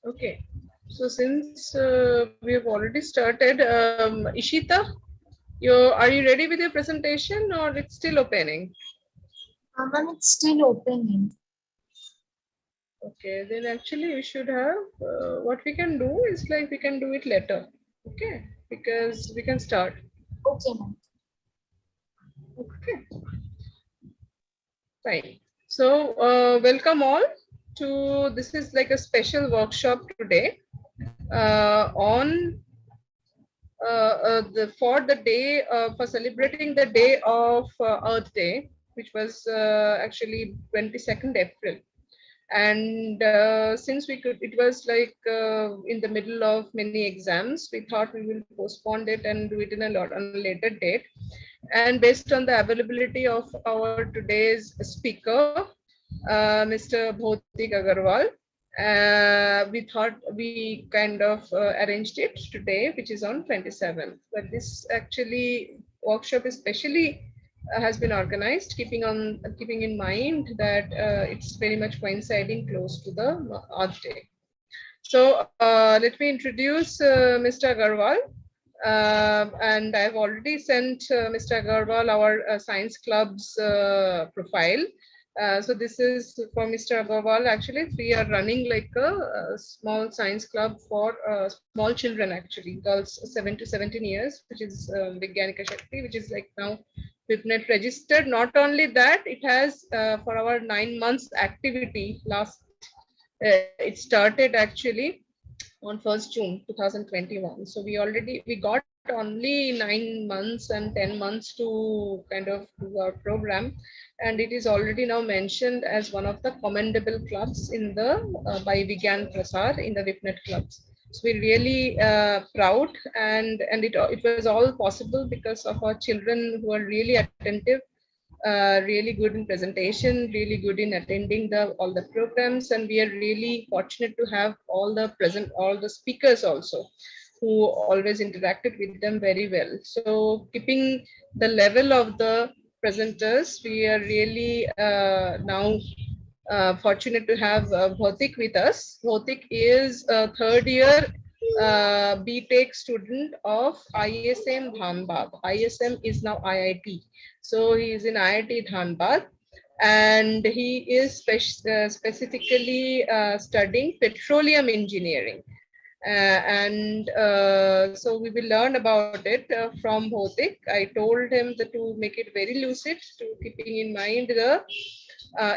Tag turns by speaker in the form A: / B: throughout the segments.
A: Okay, so since we have already started, Ishita, are you ready with your presentation or it's still opening?
B: Ma'am, it's still opening.
A: Okay, then actually we should have, what we can do is like we can do it later, okay, because we can start.
B: Okay, ma'am.
A: Okay, fine. So welcome all to, this is like a special workshop today on for the day for celebrating the day of Earth Day, which was actually 22nd April. And since we could, it was like in the middle of many exams, we thought we will postpone it and do it in a lot on a later date. And based on the availability of our today's speaker, Mr. Bhautik Agarwal, we thought we kind of arranged it today, which is on 27th. But this actually workshop especially has been organized, keeping in mind that it's very much coinciding close to the Earth Day. So let me introduce Mr. Agarwal. And I've already sent Mr. Agarwal our science club's profile. So this is for Mr. Agarwal. Actually, we are running like a small science club for small children, actually, girls 7 to 17 years, which is Nivedita Shakti, which is like now WIPNet registered. Not only that, it has for our 9 months activity last, it started actually on 1st June 2021. So we got only 9 months and 10 months to kind of do our program, and it is already now mentioned as one of the commendable clubs in the by Vigyan Prasar in the WIPNet clubs. So we're really proud, and it was all possible because of our children who are really attentive, really good in presentation, really good in attending all the programs, and we are really fortunate to have all the speakers also, who always interacted with them very well. So keeping the level of the presenters, we are really now fortunate to have Bhautik with us. Bhautik is a third year BTech student of ISM Dhanbad. ISM is now IIT. So he is in IIT Dhanbad, and he is specifically studying petroleum engineering. And so we will learn about it from Bhautik. I told him to make it very lucid, to keeping in mind the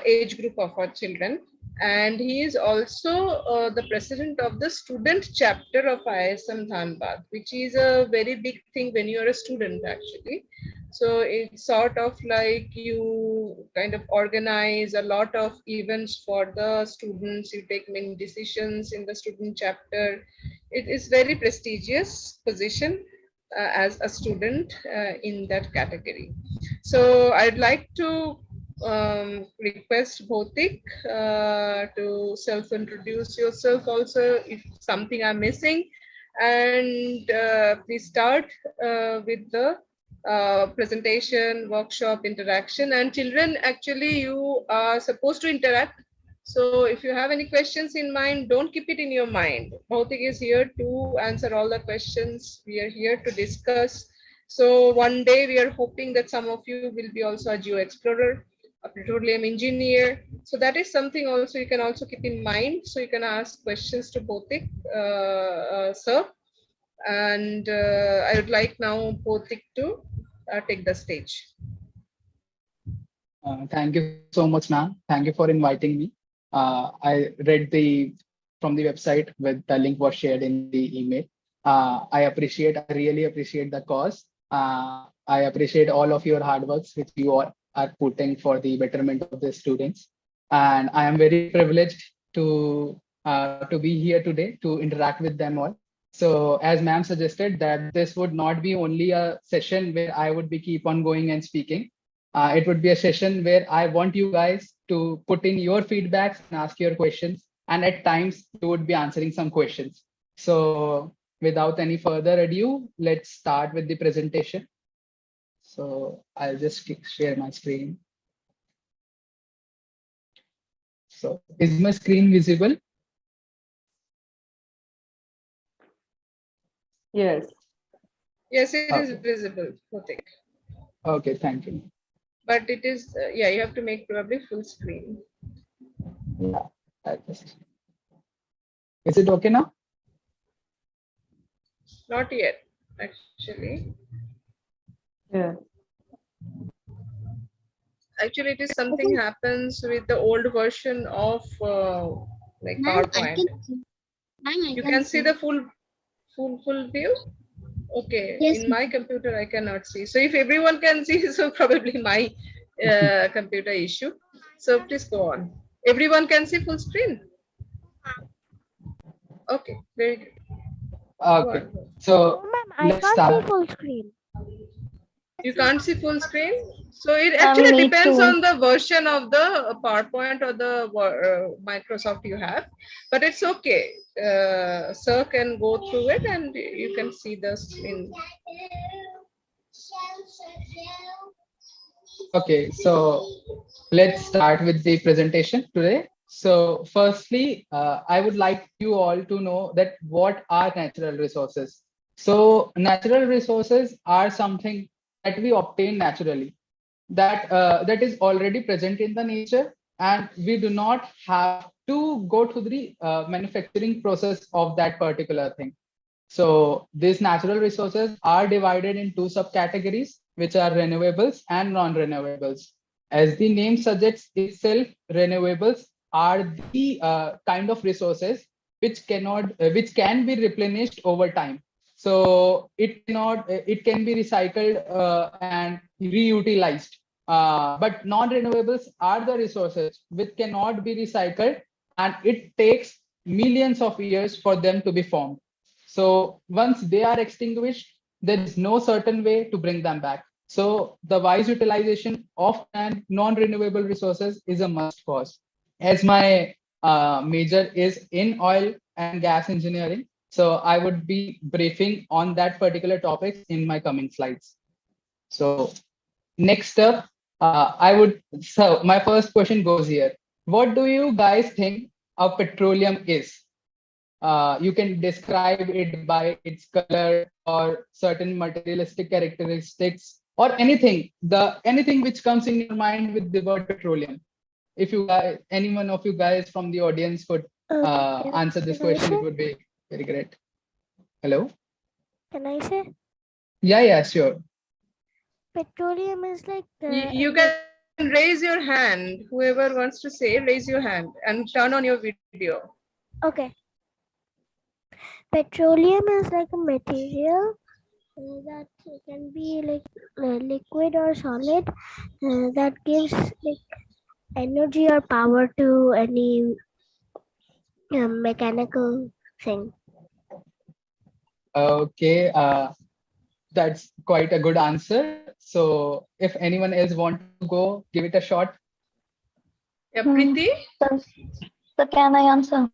A: age group of our children. And he is also the president of the student chapter of ISM Dhanbad, which is a very big thing when you are a student, actually. So it's sort of like you kind of organize a lot of events for the students. You take many decisions in the student chapter. It is very prestigious position as a student in that category. So I'd like to request Bhautik to self-introduce yourself also, if something I'm missing, and please start with the presentation, workshop, interaction. And children, actually, you are supposed to interact. So if you have any questions in mind, don't keep it in your mind. Bhautik is here to answer all the questions. We are here to discuss. So one day we are hoping that some of you will be also a geo explorer, a petroleum engineer. So that is something also you can also keep in mind. So you can ask questions to Bhautik, sir. And I would like now Bhautik to take the stage.
C: Thank you so much, ma'am. Thank you for inviting me. I read from the website with the link was shared in the email. I really appreciate the cause. I appreciate all of your hard works which you are putting for the betterment of the students. And I am very privileged to be here today to interact with them all. So as ma'am suggested that this would not be only a session where I would be keep on going and speaking. It would be a session where I want you guys to put in your feedbacks and ask your questions. And at times you would be answering some questions. So without any further ado, let's start with the presentation. So I'll just share my screen. So is my screen visible?
D: Yes.
A: Yes, it is
C: Okay.
A: visible, Pratik.
C: Okay, thank you.
A: But it is, yeah, you have to make probably full screen.
C: Yeah. Is it okay now?
A: Not yet, actually.
D: Yeah.
A: Actually, it is something happens with the old version of like PowerPoint. You can see the full view. Okay,
B: Yes,
A: in my computer I cannot see. So if everyone can see, so probably my computer issue. So please go on. Everyone can see full screen. Okay, very good. Go
C: Okay.
A: on. Go on.
C: So
E: Ma'am, I
C: let's
E: can't see
C: start.
E: full screen.
A: You can't see full screen. So it
F: Ma'am,
A: actually
F: me
A: depends
F: too.
A: on the version of the PowerPoint or the Microsoft you have, but it's okay. Sir can go through it and you can see the screen.
C: Okay, so let's start with the presentation today. So firstly, I would like you all to know that what are natural resources. So natural resources are something that we obtain naturally, that is already present in the nature, and we do not have to go to the manufacturing process of that particular thing. So these natural resources are divided in two subcategories, which are renewables and non-renewables. As the name suggests itself, renewables are the kind of resources which can be replenished over time. So it can be recycled and reutilized. But non-renewables are the resources which cannot be recycled, and it takes millions of years for them to be formed. So once they are extinguished, there is no certain way to bring them back. So the wise utilization of non-renewable resources is a must for us. As my major is in oil and gas engineering, so I would be briefing on that particular topics in my coming slides. So next up, so my first question goes here. What do you guys think a petroleum is? You can describe it by its color or certain materialistic characteristics or anything which comes in your mind with the word petroleum. If you guys, any one of you guys from the audience could answer this
E: Can I
C: question, it
E: say?
C: would be very great. Hello?
E: Can I say?
C: Yeah, sure.
E: Petroleum is like
A: You can raise your hand. Whoever wants to say, raise your hand and turn on your video.
E: okay. Petroleum is like a material that can be like liquid or solid that gives like energy or power to any mechanical thing.
C: Okay, that's quite a good answer. So if anyone else want to go, give it a shot.
A: Yeah,
F: Hmm.
A: Preeti?
F: So, so can I answer?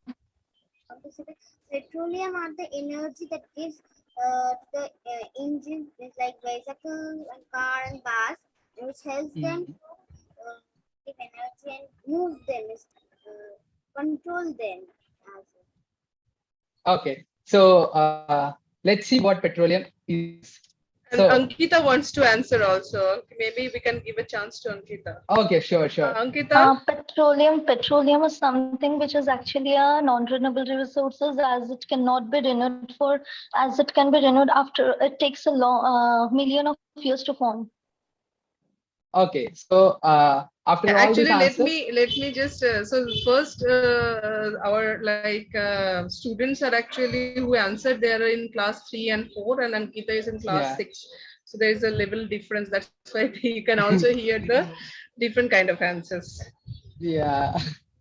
G: Petroleum are the energy that gives the engine, it's like bicycle and car and bus, which helps them
C: Mhm.
G: to give energy and move them, control them. as well.
C: Okay, so let's see what petroleum is.
A: And
C: So,
A: Ankita wants to answer also. Maybe we can give a chance to Ankita.
C: okay, sure.
A: Ankita?
F: Petroleum is something which is actually a non-renewable resources, as it cannot be renewed as it can be renewed after it takes a long million of years to form.
C: Okay, so after all these
A: Actually,
C: answers,
A: let me just so first our like students are actually who answered, they are in class 3 and 4 and Ankita is in class
C: yeah,
A: 6, so there is a level difference. That's why you can also hear the different kind of answers.
C: yeah,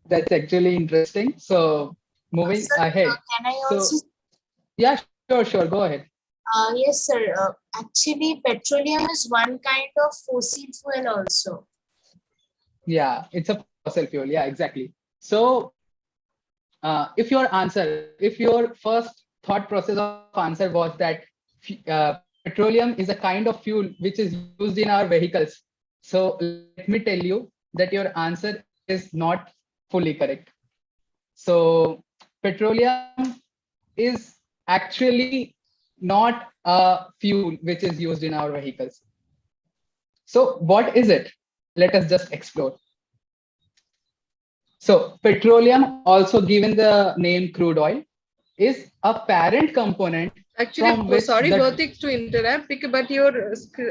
C: that's actually interesting. So moving
B: sir,
C: ahead.
B: can I
C: So
B: also?
C: yeah, sure, go ahead.
B: Yes, sir. Actually, petroleum is one kind of fossil fuel also.
C: Yeah, it's a fossil fuel. Yeah, exactly. So if your first thought process of answer was that petroleum is a kind of fuel which is used in our vehicles, so let me tell you that your answer is not fully correct. So petroleum is actually not a fuel which is used in our vehicles. So what is it? Let us just explore. So petroleum, also given the name crude oil, is a parent component
A: Actually,
C: from which
A: sorry,
C: the
A: Bhartik, to interrupt, but your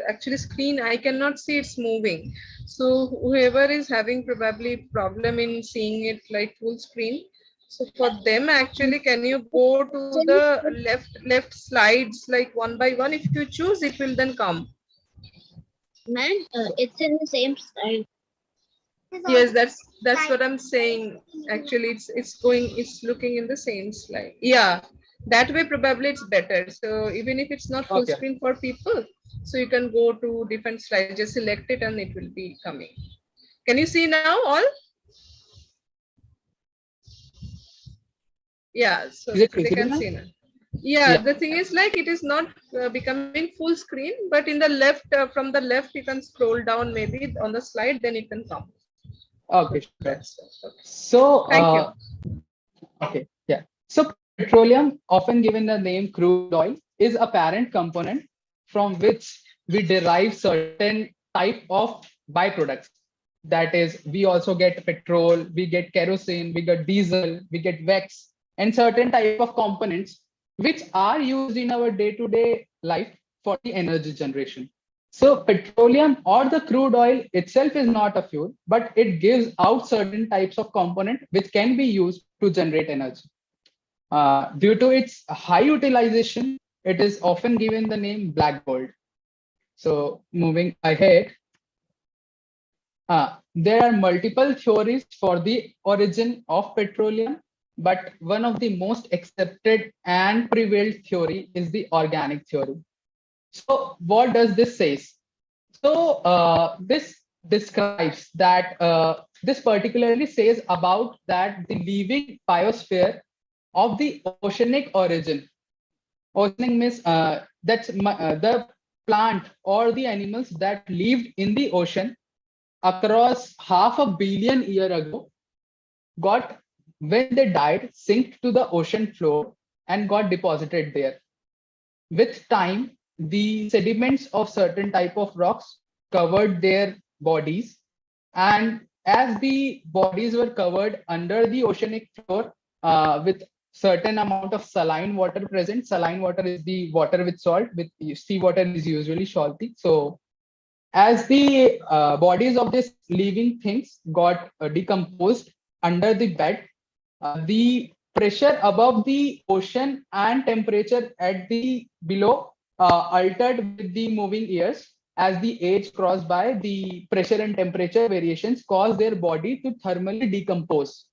A: actually screen, I cannot see it's moving. So whoever is having probably problem in seeing it like full screen, so for them actually, can you go to the left slides like one by one? If you choose, it will then come.
G: Man, it's in the same style.
A: Yes, that's what I'm saying. Actually, it's looking in the same slide. Yeah, that way probably it's better. So even if it's not full
C: okay.
A: screen for people, so you can go to different slides, just select it and it will be coming. Can you see now all? Yeah, so
C: Is it
A: they
C: visible
A: can
C: now?
A: see now. Yeah,
C: Yeah.
A: the thing is like it is not becoming full screen, but in the left, from the left, you can scroll down maybe on the slide, then it can come.
C: Okay, sure.
A: That's okay.
C: So
A: Thank you.
C: okay, yeah. So petroleum, often given the name crude oil, is a parent component from which we derive certain type of byproducts. That is, we also get petrol, we get kerosene, we get diesel, we get wax, and certain type of components which are used in our day-to-day life for the energy generation. So petroleum or the crude oil itself is not a fuel, but it gives out certain types of component which can be used to generate energy. Due to its high utilization, it is often given the name black gold. So moving ahead, there are multiple theories for the origin of petroleum, but one of the most accepted and prevailed theory is the organic theory. So what does this say? So this describes that this particularly says about that the living biosphere of the oceanic origin. Oceanic means the plant or the animals that lived in the ocean across half a billion year ago got, when they died, sink to the ocean floor and got deposited there. With time, the sediments of certain type of rocks covered their bodies, and as the bodies were covered under the oceanic floor with certain amount of saline water present. Saline water is the water with salt. With seawater is usually salty. So as the bodies of these living things got decomposed under the bed, the pressure above the ocean and temperature at the below altered with the moving years. As the age crossed by, the pressure and temperature variations cause their body to thermally decompose.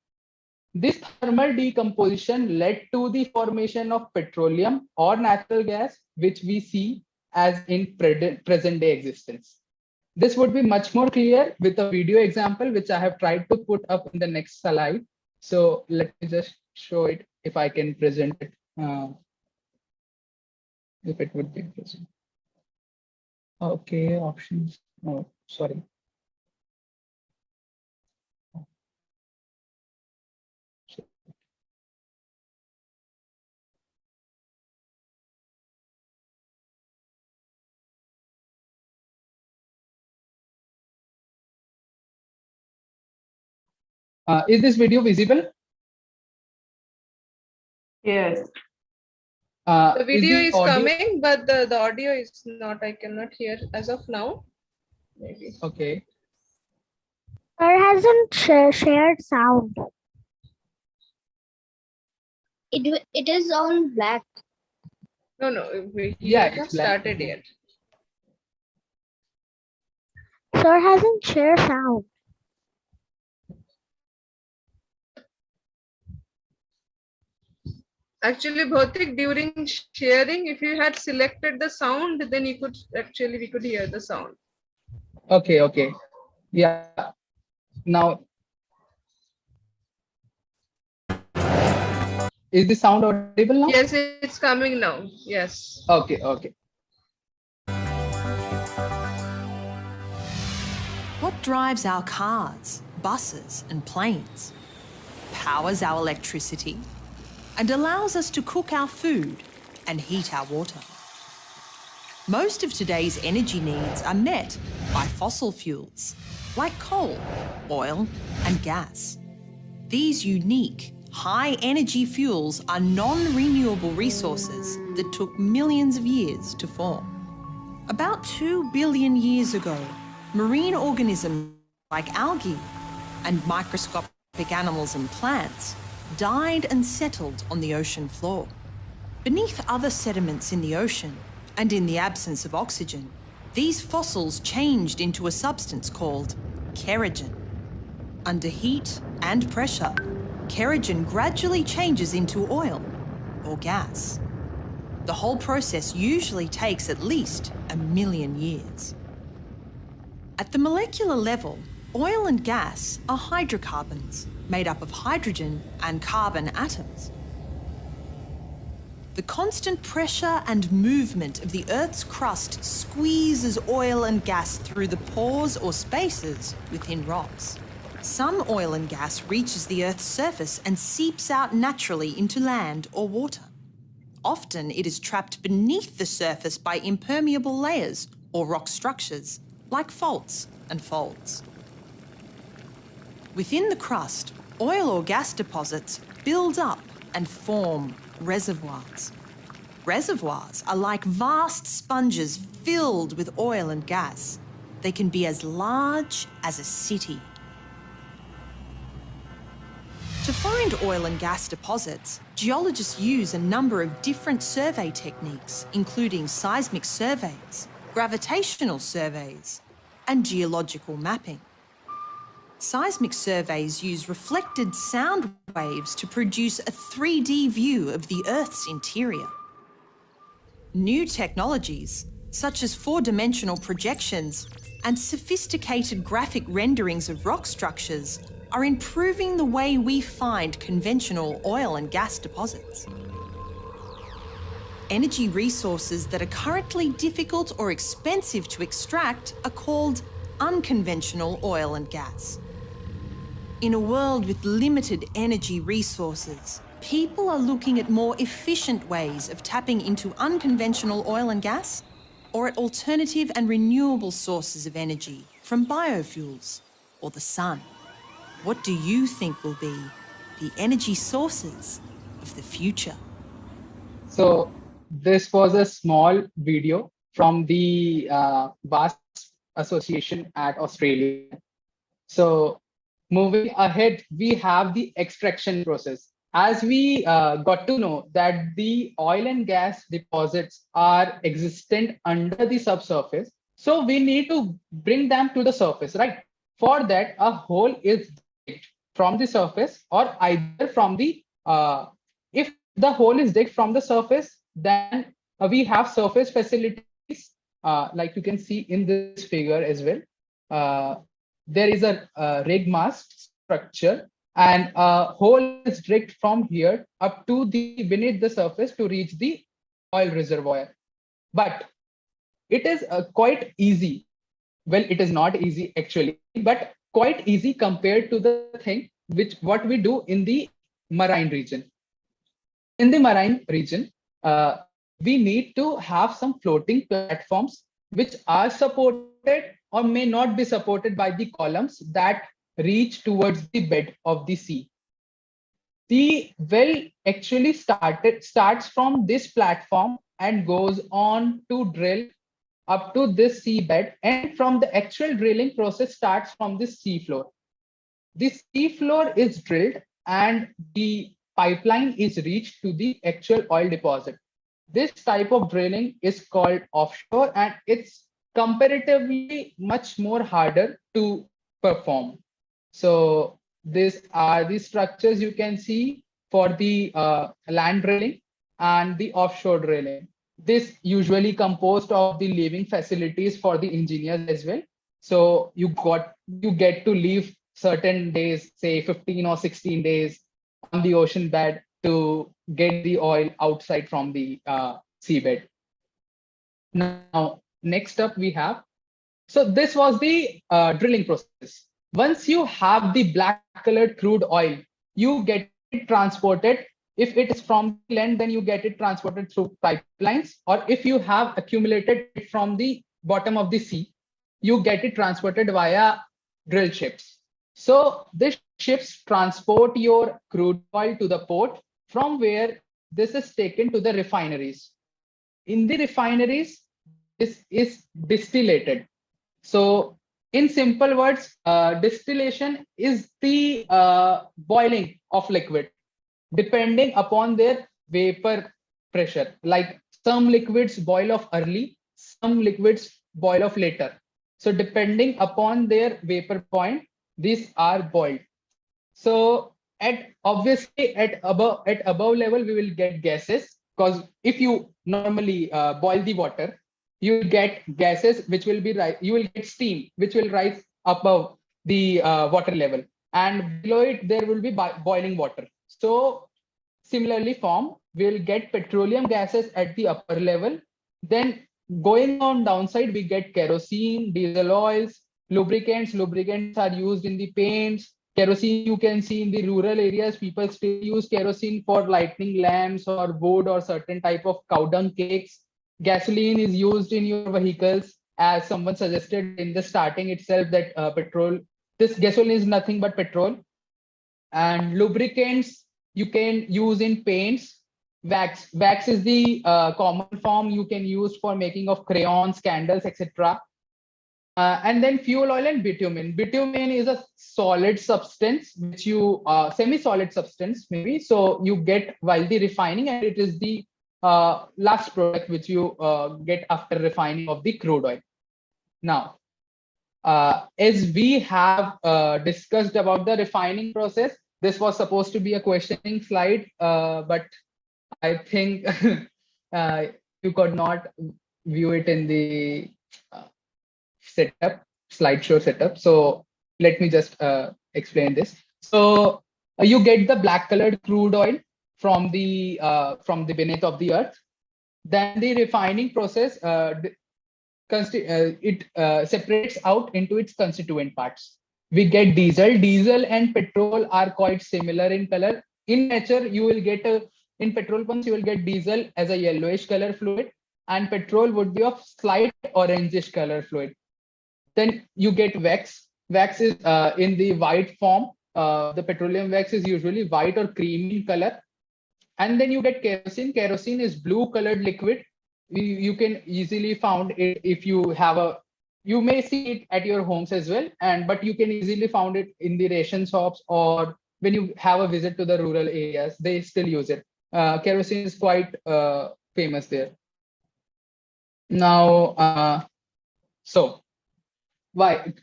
C: This thermal decomposition led to the formation of petroleum or natural gas, which we see as in present day existence. This would be much more clear with a video example, which I have tried to put up in the next slide. So let me just show it if I can present it, if it would be present. Okay, options. Oh, sorry. Is this video visible?
D: Yes.
A: The
C: Is
A: video
C: the
A: is
C: audio
A: coming, but the audio is not. I cannot hear as of now. Maybe.
C: okay?
E: Sir hasn't shared sound.
G: It is on black.
A: No, he
C: Yeah,
A: has
C: it's
A: not
C: black.
A: started yet.
E: Sir hasn't shared sound.
A: Actually, Bhautik, during sharing, if you had selected the sound, then you could actually we could hear the sound.
C: Okay, okay. Yeah. Now, is the sound audible now?
A: Yes, it's coming now. Yes.
C: Okay, okay.
H: What drives our cars, buses, and planes? powers our electricity, and allows us to cook our food and heat our water. Most of today's energy needs are met by fossil fuels like coal, oil, and gas. These unique, high-energy fuels are non-renewable resources that took millions of years to form. About 2 billion years ago, marine organisms like algae and microscopic animals and plants died and settled on the ocean floor. Beneath other sediments in the ocean, and in the absence of oxygen, these fossils changed into a substance called kerogen. Under heat and pressure, kerogen gradually changes into oil or gas. The whole process usually takes at least 1 million years. At the molecular level, oil and gas are hydrocarbons made up of hydrogen and carbon atoms. The constant pressure and movement of the Earth's crust squeezes oil and gas through the pores or spaces within rocks. Some oil and gas reaches the Earth's surface and seeps out naturally into land or water. Often it is trapped beneath the surface by impermeable layers or rock structures, like faults and folds. Within the crust, oil or gas deposits build up and form reservoirs. Reservoirs are like vast sponges filled with oil and gas. They can be as large as a city. To find oil and gas deposits, geologists use a number of different survey techniques, including seismic surveys, gravitational surveys, and geological mapping. Seismic surveys use reflected sound waves to produce a 3D view of the Earth's interior. New technologies, such as four-dimensional projections and sophisticated graphic renderings of rock structures, are improving the way we find conventional oil and gas deposits. Energy resources that are currently difficult or expensive to extract are called unconventional oil and gas. In a world with limited energy resources, people are looking at more efficient ways of tapping into unconventional oil and gas, or at alternative and renewable sources of energy from biofuels or the sun. What do you think will be the energy sources of the future?
C: So this was a small video from the VAST Association at Australia. So moving ahead, we have the extraction process. As we got to know that the oil and gas deposits are existent under the subsurface, so we need to bring them to the surface, right? For that, a hole is digged from the surface, or either from the, if the hole is digged from the surface, then we have surface facilities, like you can see in this figure as well. There is a rig mast structure, and a hole is digged from here up to the beneath the surface to reach the oil reservoir. But it is quite easy. Well, it is not easy actually, but quite easy compared to the thing what we do in the marine region. In the marine region, we need to have some floating platforms which are supported or may not be supported by the columns that reach towards the bed of the sea. The well actually starts from this platform and goes on to drill up to this seabed, and from the actual drilling process starts from the sea floor. The sea floor is drilled and the pipeline is reached to the actual oil deposit. This type of drilling is called offshore, and it's comparatively much more harder to perform. So these are the structures you can see for the land drilling and the offshore drilling. This usually composed of the living facilities for the engineers as well. So you get to leave certain days, say 15 or 16 days on the ocean bed to get the oil outside from the seabed. Now, next up we have, so this was the drilling process. Once you have the black colored crude oil you get it transported. If it is from the land, then you get it transported through pipelines, or if you have accumulated it from the bottom of the sea, you get it transported via drill ships. So these ships transport your crude oil to the port, from where this is taken to the refineries. In the refineries, this is distillated. So in simple words, distillation is the boiling of liquid depending upon their vapor pressure. Like some liquids boil off early, some liquids boil off later. So depending upon their vapor point, these are boiled. So at obviously at above level we will get gases, because if you normally boil the water, you will get gases which will be you will get steam which will rise above the water level, and below it there will be boiling water. So similarly form, we'll get petroleum gases at the upper level. Then going on downside, we get kerosene, diesel oils, lubricants. Lubricants are used in the paints. Kerosene, you can see in the rural areas, people still use kerosene for lighting lamps or wood or certain type of cow dung cakes. Gasoline is used in your vehicles, as someone suggested in the starting itself that this gasoline is nothing but petrol. And lubricants you can use in paints. Wax is the common form you can use for making of crayons, candles, etc. And then fuel oil and bitumen. Bitumen is a solid substance which you semi-solid substance maybe, so you get while the refining, and it is the last product which you get after refining of the crude oil. Now as we have discussed about the refining process, this was supposed to be a questioning slide, but I think you could not view it in the uh, setup, slideshow setup. So let me just explain this. So you get the black colored crude oil from the beneath of the earth. Then the refining process it separates out into its constituent parts. We get diesel. Diesel and petrol are quite similar in color. In nature, you will get in petrol pumps, you will get diesel as a yellowish color fluid, and petrol would be of slight orangish color fluid. Then you get wax. Wax is in the white form. The petroleum wax is usually white or creamy in color. And then you get kerosene. Kerosene is blue colored liquid. You can easily found it if you have you may see it at your homes as well, but you can easily found it in the ration shops, or when you have a visit to the rural areas, they still use it. Kerosene is quite famous there. Now so why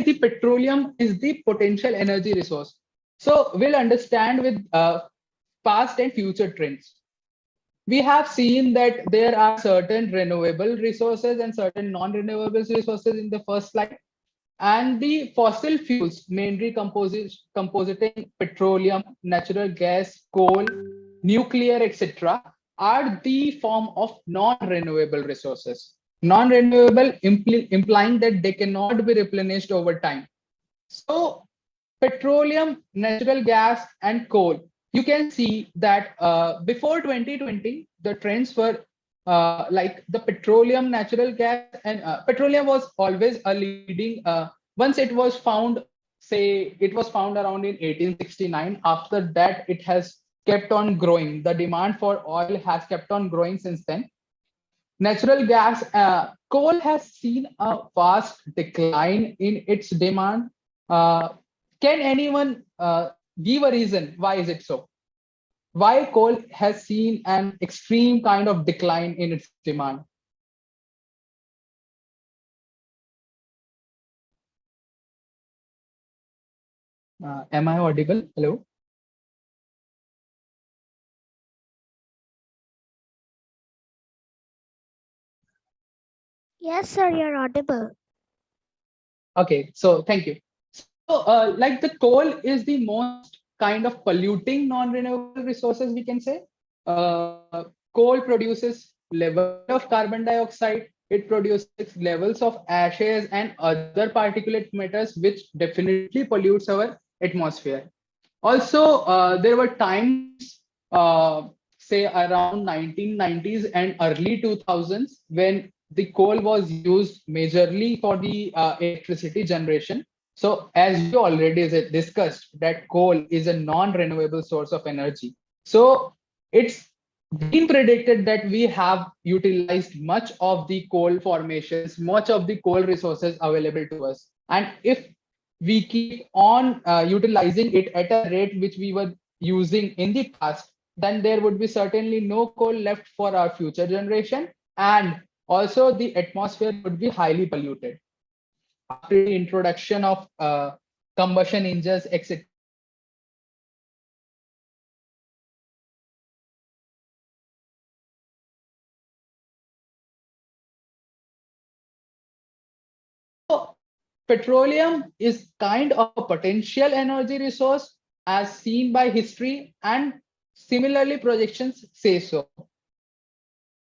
C: the petroleum is the potential energy resource? So we'll understand with past and future trends. We have seen that there are certain renewable resources and certain non-renewable resources in the first slide. And the fossil fuels, mainly compositing petroleum, natural gas, coal, nuclear, etc., are the form of non-renewable resources. Non-renewable implying that they cannot be replenished over time. So petroleum, natural gas, and coal, you can see that before 2020, the trends were like the petroleum, natural gas, and petroleum was always a leading. Once it was found, say it was found around in 1869. After that, it has kept on growing. The demand for oil has kept on growing since then. Natural gas, coal has seen a vast decline in its demand. Can anyone give a reason why is it so? Why coal has seen an extreme kind of decline in its demand? Am I audible? Hello?
E: Yes, sir, you're audible.
C: Okay, so thank you. So like the coal is the most kind of polluting non-renewable resources, we can say. Coal produces level of carbon dioxide, it produces levels of ashes and other particulate matters which definitely pollutes our atmosphere. Also, there were times, say around 1990s and early 2000s, when the coal was used majorly for the electricity generation. So, as we already discussed, that coal is a non-renewable source of energy. So, it's been predicted that we have utilized much of the coal formations, much of the coal resources available to us. And if we keep on utilizing it at a rate which we were using in the past, then there would be certainly no coal left for our future generation. And also the atmosphere would be highly polluted. After the introduction of combustion engines, etc., petroleum is kind of a potential energy resource as seen by history, and similarly projections say so.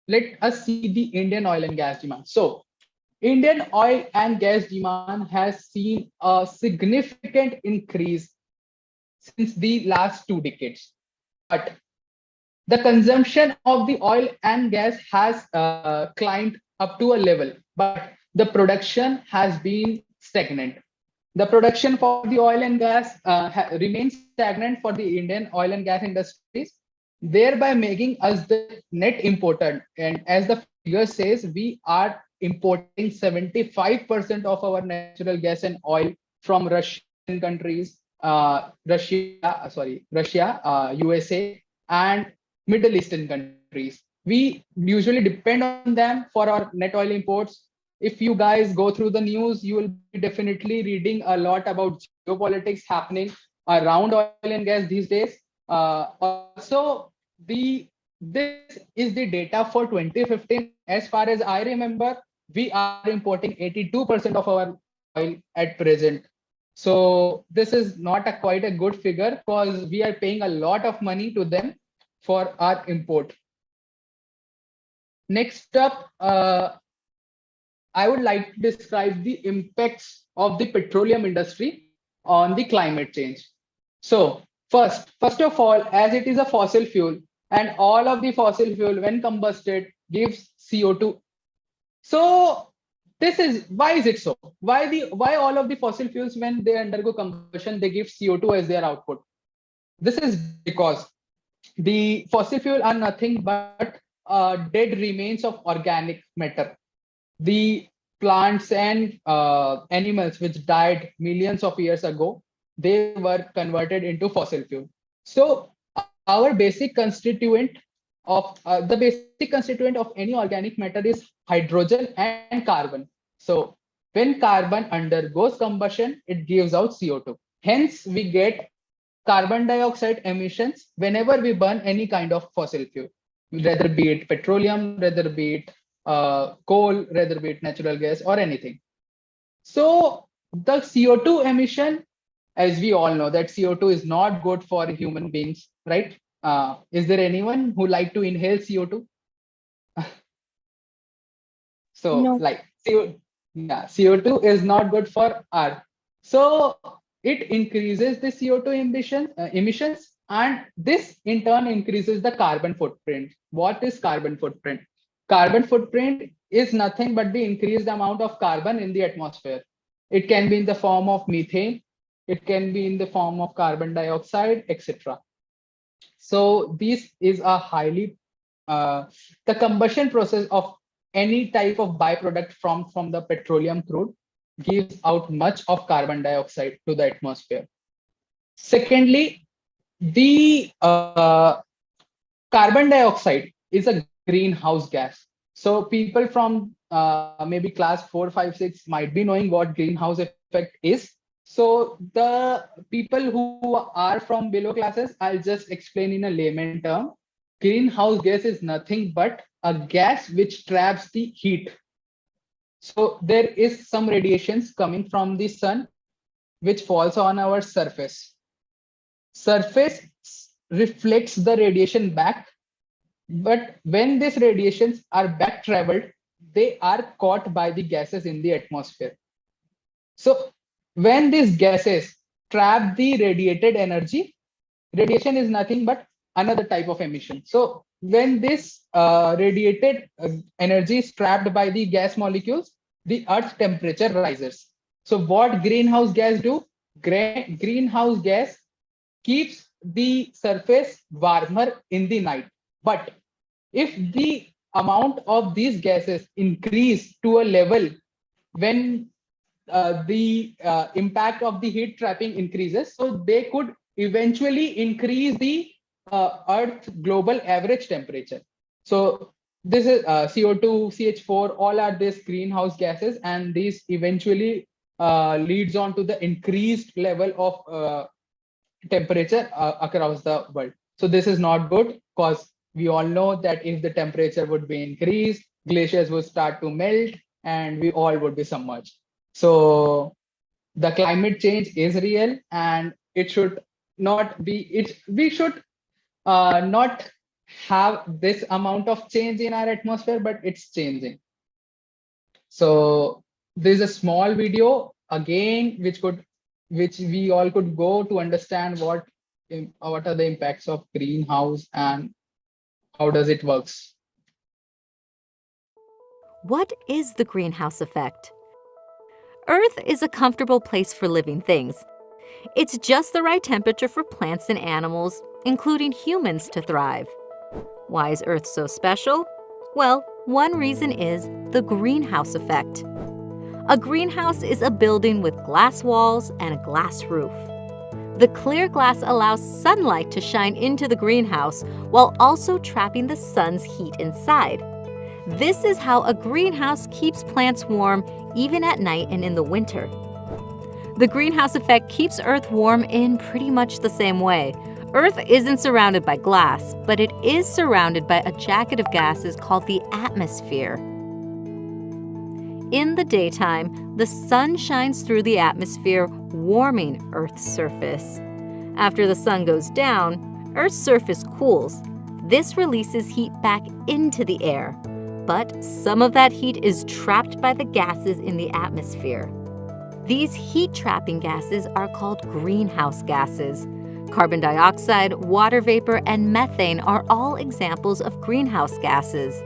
C: Let us see the Indian oil and gas demand. So Indian oil and gas demand has seen a significant increase since the last 2 decades. But the consumption of the oil and gas has climbed up to a level, but the production has been stagnant. The production for the oil and gas remains stagnant for the Indian oil and gas industries, thereby making us the net importer. And as the figure says, we are importing 75% of our natural gas and oil from Russian countries, Russia, USA, and Middle Eastern countries. We usually depend on them for our net oil imports. If you guys go through the news, you will be definitely reading a lot about geopolitics happening around oil and gas these days. Also, this is the data for 2015. As far as I remember, we are importing 82% of our oil at present. So this is not a quite a good figure, because we are paying a lot of money to them for our import. Next up, I would like to describe the impacts of the petroleum industry on the climate change. So first of all, as it is a fossil fuel, and all of the fossil fuel when combusted gives CO2. So this is why is it so? Why all of the fossil fuels, when they undergo combustion, they give CO2 as their output? This is because the fossil fuel are nothing but dead remains of organic matter. The plants and animals which died millions of years ago, they were converted into fossil fuel. So our basic constituent of any organic matter is hydrogen and carbon. So when carbon undergoes combustion, it gives out CO2. Hence, we get carbon dioxide emissions whenever we burn any kind of fossil fuel, whether be it petroleum, whether be it coal, whether be it natural gas or anything. So the CO2 emission, as we all know, that CO2 is not good for human beings, right? Is there anyone who like to inhale CO2? So
B: No.
C: like CO2 is not good for Earth. So it increases the CO2 emissions, and this in turn increases the carbon footprint. What is carbon footprint? Carbon footprint is nothing but the increased amount of carbon in the atmosphere. It can be in the form of methane, it can be in the form of carbon dioxide, etc. So this is a highly the combustion process of any type of byproduct from the petroleum crude gives out much of carbon dioxide to the atmosphere. Secondly, the carbon dioxide is a greenhouse gas. So people from maybe class 4, 5, 6 might be knowing what greenhouse effect is. So the people who are from below classes, I'll just explain in a layman term. Greenhouse gas is nothing but a gas which traps the heat. So there is some radiations coming from the sun which falls on our surface. Surface reflects the radiation back, but when these radiations are back traveled, they are caught by the gases in the atmosphere. So when these gases trap the radiated energy, radiation is nothing but another type of emission. So when this radiated energy is trapped by the gas molecules, the Earth's temperature rises. So what greenhouse gas do? Greenhouse gas keeps the surface warmer in the night. But if the amount of these gases increase to a level when the impact of the heat trapping increases, so they could eventually increase the Earth global average temperature. So this is CO2, CH4, all are these greenhouse gases, and these eventually leads on to the increased level of temperature across the world. So this is not good, because we all know that if the temperature would be increased, glaciers would start to melt and we all would be submerged. So the climate change is real, and it should not be, we should not have this amount of change in our atmosphere, but it's changing. So there's a small video again which we all could go to understand what are the impacts of greenhouse and how does it works.
I: What is the greenhouse effect? Earth is a comfortable place for living things. It's just the right temperature for plants and animals, including humans, to thrive. Why is Earth so special? Well, one reason is the greenhouse effect. A greenhouse is a building with glass walls and a glass roof. The clear glass allows sunlight to shine into the greenhouse while also trapping the sun's heat inside. This is how a greenhouse keeps plants warm even at night and in the winter. The greenhouse effect keeps Earth warm in pretty much the same way. Earth isn't surrounded by glass, but it is surrounded by a jacket of gases called the atmosphere. In the daytime, the sun shines through the atmosphere, warming Earth's surface. After the sun goes down, Earth's surface cools. This releases heat back into the air, but some of that heat is trapped by the gases in the atmosphere. These heat-trapping gases are called greenhouse gases. Carbon dioxide, water vapor, and methane are all examples of greenhouse gases.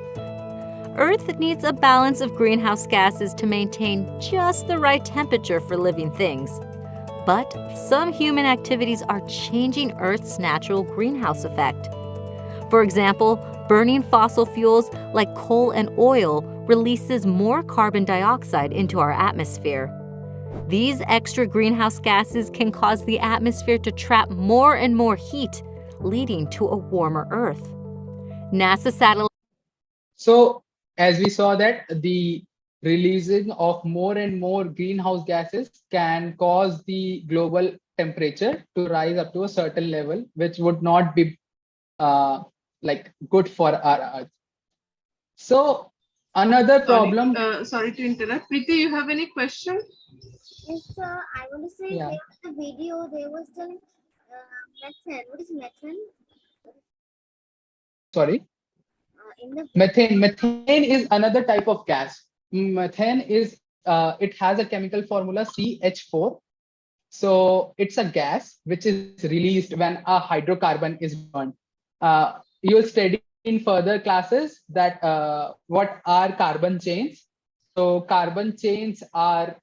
I: Earth needs a balance of greenhouse gases to maintain just the right temperature for living things. But some human activities are changing Earth's natural greenhouse effect. For example, burning fossil fuels like coal and oil releases more carbon dioxide into our atmosphere. These extra greenhouse gases can cause the atmosphere to trap more and more heat, leading to a warmer Earth. NASA satellite.
C: So as we saw that the releasing of more and more greenhouse gases can cause the global temperature to rise up to a certain level, which would not be like good for our Earth. So another problem.
A: Sorry to interrupt. Preeti, you have any question?
G: Yes, sir. I want to say
C: Yeah.
G: there was a video. There was the methane. What is methane?
C: Sorry.
G: In the
C: Methane is another type of gas. Methane is it has a chemical formula CH4. So it's a gas which is released when a hydrocarbon is burned. You'll study in further classes that what are carbon chains. So carbon chains are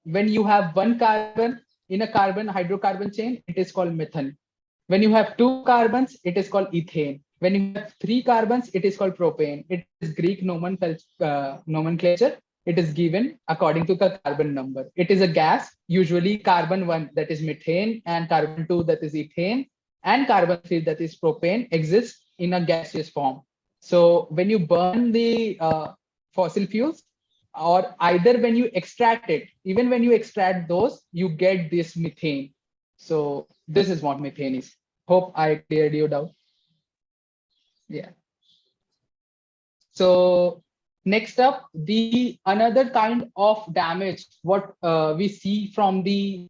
C: when you have one carbon in a hydrocarbon chain, it is called methane. When you have two carbons, it is called ethane. When you have three carbons, it is called propane. It is Greek nomenclature. It is given according to the carbon number. It is a gas, usually carbon 1, that is methane, and carbon 2, that is ethane, and carbon 3, that is propane, exists in a gaseous form. So when you burn the fossil fuels, or either when you extract it, even when you extract those, you get this methane. So this is what methane is. Hope I cleared you down. Yeah. So next up, the another kind of damage what we see from the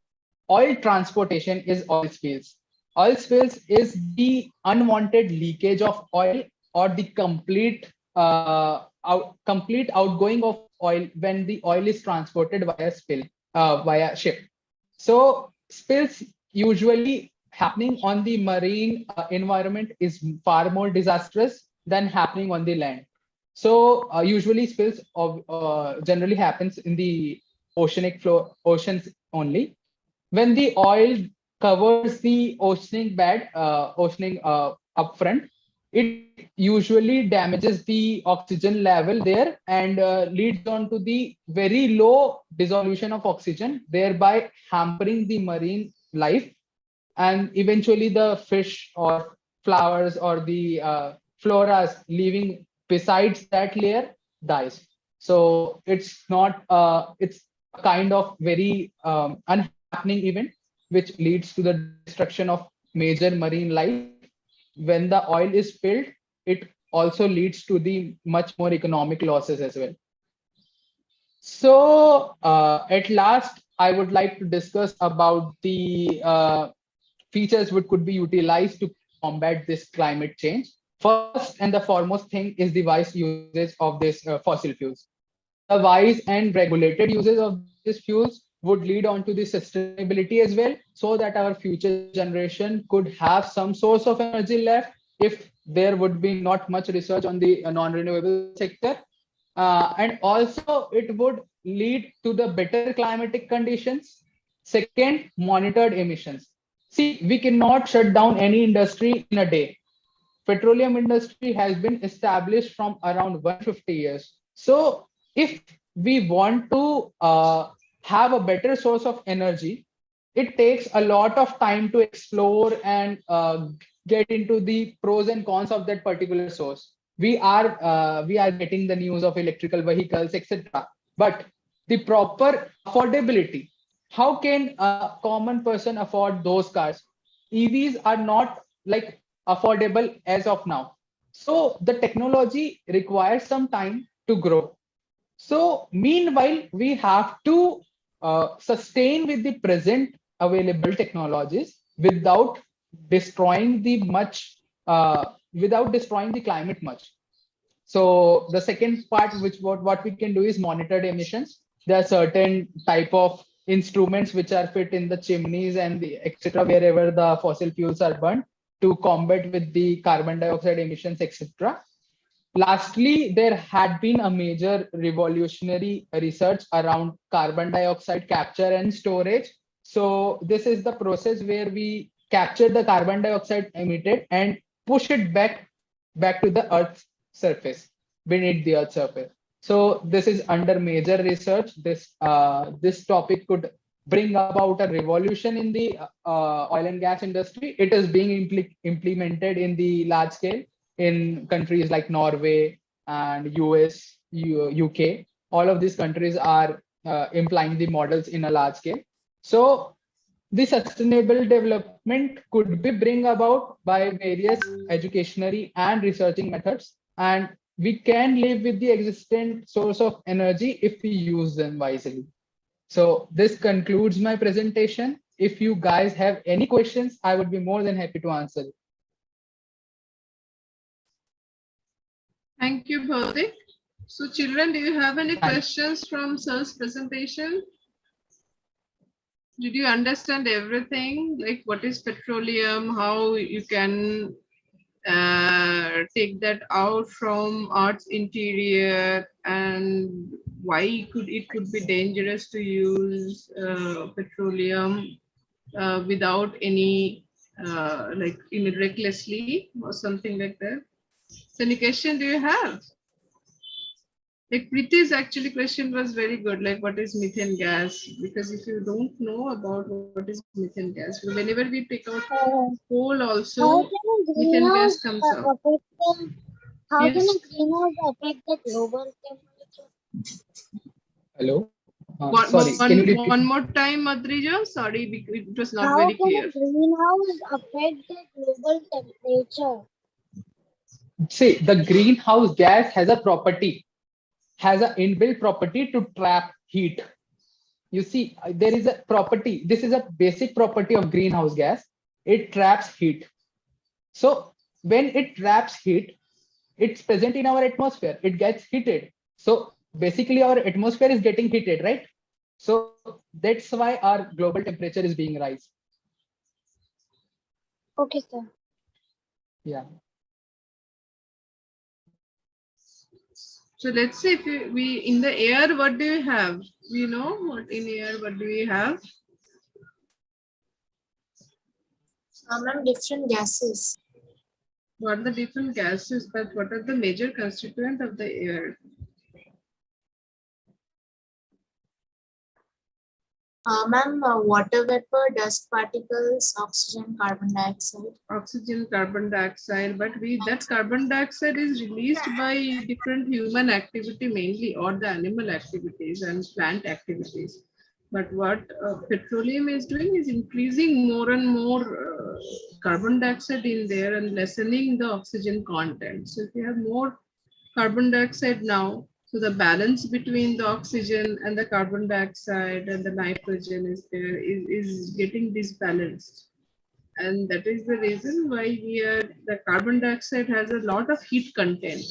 C: oil transportation is oil spills. Oil spills is the unwanted leakage of oil or the complete outgoing of oil when the oil is transported via ship. So spills usually happening on the marine environment is far more disastrous than happening on the land. So usually spills of generally happens in the oceanic floor, oceans only. When the oil covers the oceanic bed, oceanic upfront, it usually damages the oxygen level there and leads on to the very low dissolution of oxygen, thereby hampering the marine life, and eventually the fish or flowers or the floras living besides that layer dies. So it's not it's a kind of very unhappening event which leads to the destruction of major marine life. When the oil is spilled, it also leads to the much more economic losses as well. So at last, I would like to discuss about the features which could be utilized to combat this climate change. First and the foremost thing is the wise usage of this fossil fuels. The wise and regulated uses of these fuels would lead on to the sustainability as well, so that our future generation could have some source of energy left if there would be not much research on the non-renewable sector. And also it would lead to the better climatic conditions. Second, monitored emissions. See, we cannot shut down any industry in a day. Petroleum industry has been established from around 150 years. So if we want to have a better source of energy, it takes a lot of time to explore and get into the pros and cons of that particular source. We are getting the news of electrical vehicles, etc. But the proper affordability, how can a common person afford those cars? EVs are not like affordable as of now. So the technology requires some time to grow. So meanwhile, we have to sustain with the present available technologies without destroying the much, without destroying the climate much. So the second part, which what we can do is monitored emissions. There are certain type of instruments which are fit in the chimneys and the etc. wherever the fossil fuels are burned to combat with the carbon dioxide emissions, etc. Lastly, there had been a major revolutionary research around carbon dioxide capture and storage. So this is the process where we capture the carbon dioxide emitted and push it back to the Earth's surface, beneath the Earth's surface. So this is under major research. This topic could bring about a revolution in the oil and gas industry. It is being implemented in the large scale in countries like Norway and US, UK. All of these countries are implying the models in a large scale. So the sustainable development could be bring about by various educationary and researching methods, and we can live with the existent source of energy if we use them wisely. So this concludes my presentation. If you guys have any questions, I would be more than happy to answer.
A: Thank you, Bhautik. So children, do you have any
C: Thanks.
A: questions from sir's presentation? Did you understand everything? Like what is petroleum, how you can take that out from Earth's interior, and why it could be dangerous to use petroleum without any like recklessly or something like that? So any question do you have? Like Preeti's actually question was very good. Like, what is methane gas? Because if you don't know about what is methane gas, whenever we take out coal, also
G: How can a
A: methane gas
G: greenhouse
A: comes out.
G: affect the how can
A: Yes.
G: a greenhouse affect the global temperature?
C: Hello.
A: One,
C: Sorry, can you repeat?
A: one more time, Madrija. Sorry, it was not
G: How
A: very
G: can
A: clear.
G: a greenhouse affect the global temperature?
C: See, the greenhouse gas has a property, has an inbuilt property to trap heat. You see, there is a property. This is a basic property of greenhouse gas. It traps heat. So when it traps heat, it's present in our atmosphere. It gets heated. So basically, our atmosphere is getting heated, right? So that's why our global temperature is being rise.
F: Okay, sir.
C: Yeah.
A: So let's say if we in the air, what do we have? We know what in air, what do we have?
B: Ma'am, different gases.
A: What are the different gases, but what are the major constituent of the air?
B: Ma'am, water vapor, dust particles, oxygen, carbon dioxide.
A: Oxygen, carbon dioxide, but that carbon dioxide is released by different human activity mainly, or the animal activities and plant activities. But what petroleum is doing is increasing more and more carbon dioxide in there and lessening the oxygen content. So if you have more carbon dioxide now, so the balance between the oxygen and the carbon dioxide and the nitrogen is there is getting disbalanced. And that is the reason why the carbon dioxide has a lot of heat content.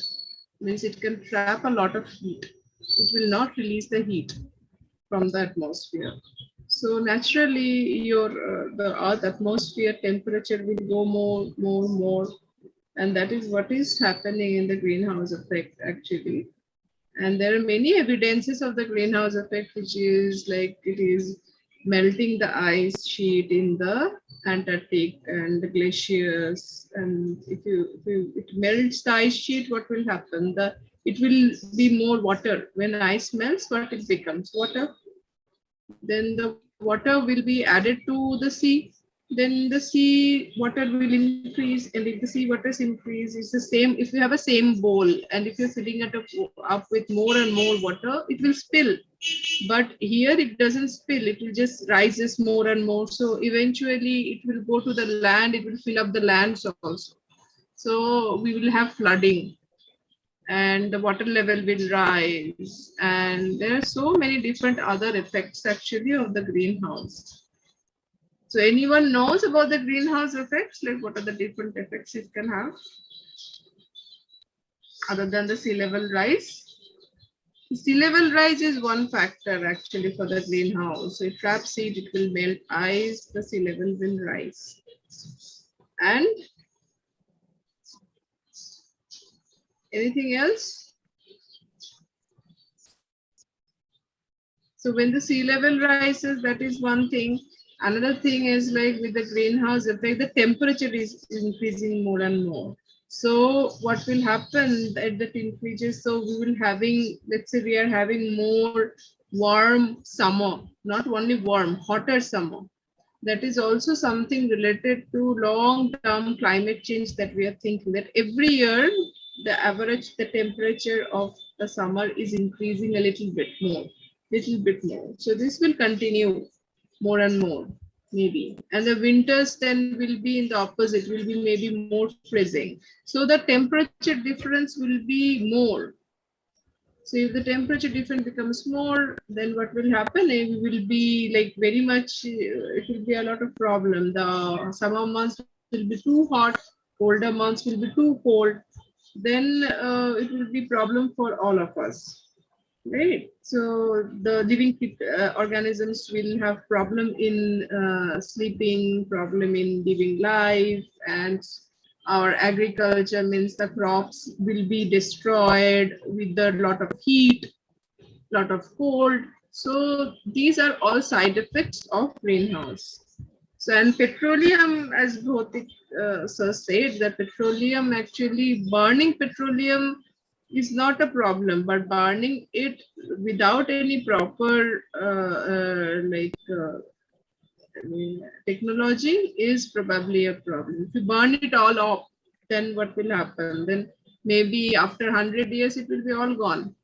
A: Means it can trap a lot of heat. It will not release the heat from the atmosphere. So naturally, the Earth atmosphere temperature will go more, and that is what is happening in the greenhouse effect actually. And there are many evidences of the greenhouse effect, which is like it is melting the ice sheet in the Antarctic and the glaciers. And if it melts the ice sheet, what will happen? It will be more water. When ice melts, what it becomes? Water. Then the water will be added to the sea. Then the sea water will increase, and if the sea waters increase, it's the same. If you have a same bowl, and if you're filling it up with more and more water, it will spill. But here it doesn't spill, it will just rises more and more. So eventually it will go to the land, it will fill up the lands also. So we will have flooding, and the water level will rise, and there are so many different other effects actually of the greenhouse. So anyone knows about the greenhouse effects? Like what are the different effects it can have other than the sea level rise? Sea level rise is one factor actually for the greenhouse. So it traps heat, it will melt ice, the sea level will rise. And anything else? So when the sea level rises, that is one thing. Another thing is like with the greenhouse effect, the temperature is increasing more and more. So what will happen at that increases? So we will having, let's say we are having more warm summer, not only warm, hotter summer. That is also something related to long-term climate change that we are thinking that every year the temperature of the summer is increasing a little bit more. So this will continue more and more, maybe. And the winters then will be in the opposite, will be maybe more freezing. So the temperature difference will be more. So if the temperature difference becomes more, then what will happen? It will be like very much, it will be a lot of problem. The summer months will be too hot, colder months will be too cold. Then it will be problem for all of us. Right. So the living organisms will have problem in sleeping, problem in living life, and our agriculture means the crops will be destroyed with a lot of heat, lot of cold. So these are all side effects of greenhouse. So and petroleum, as Bhautik sir said, that petroleum actually burning petroleum is not a problem, but burning it without any proper technology is probably a problem. If you burn it all off, then what will happen? Then maybe after 100 years it will be all gone.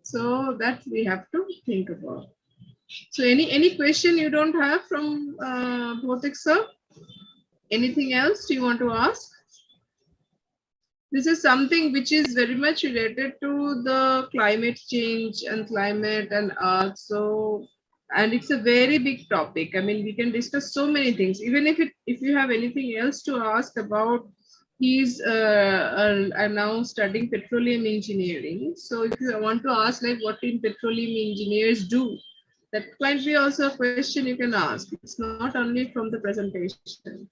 A: So that we have to think about. So any question you don't have from Bhautik sir? Anything else you want to ask? This is something which is very much related to the climate change and climate and earth. So, and it's a very big topic. I mean, we can discuss so many things. Even if you have anything else to ask about, I'm now studying petroleum engineering. So if you want to ask like what in petroleum engineers do, that might be also a question you can ask. It's not only from the presentation.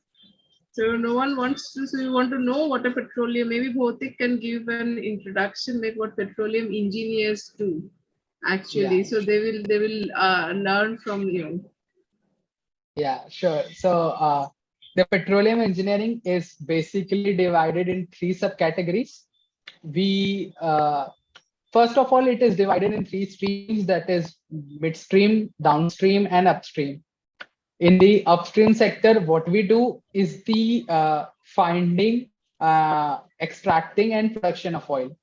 A: So no one wants to. So you want to know what a petroleum? Maybe Bhotik can give an introduction, like what petroleum engineers do, actually.
C: Yeah,
A: So they will learn from you.
C: yeah, sure. So the petroleum engineering is basically divided in three subcategories. We First of all, it is divided in three streams, that is midstream, downstream, and upstream. In the upstream sector, what we do is the finding, extracting, and production of oil.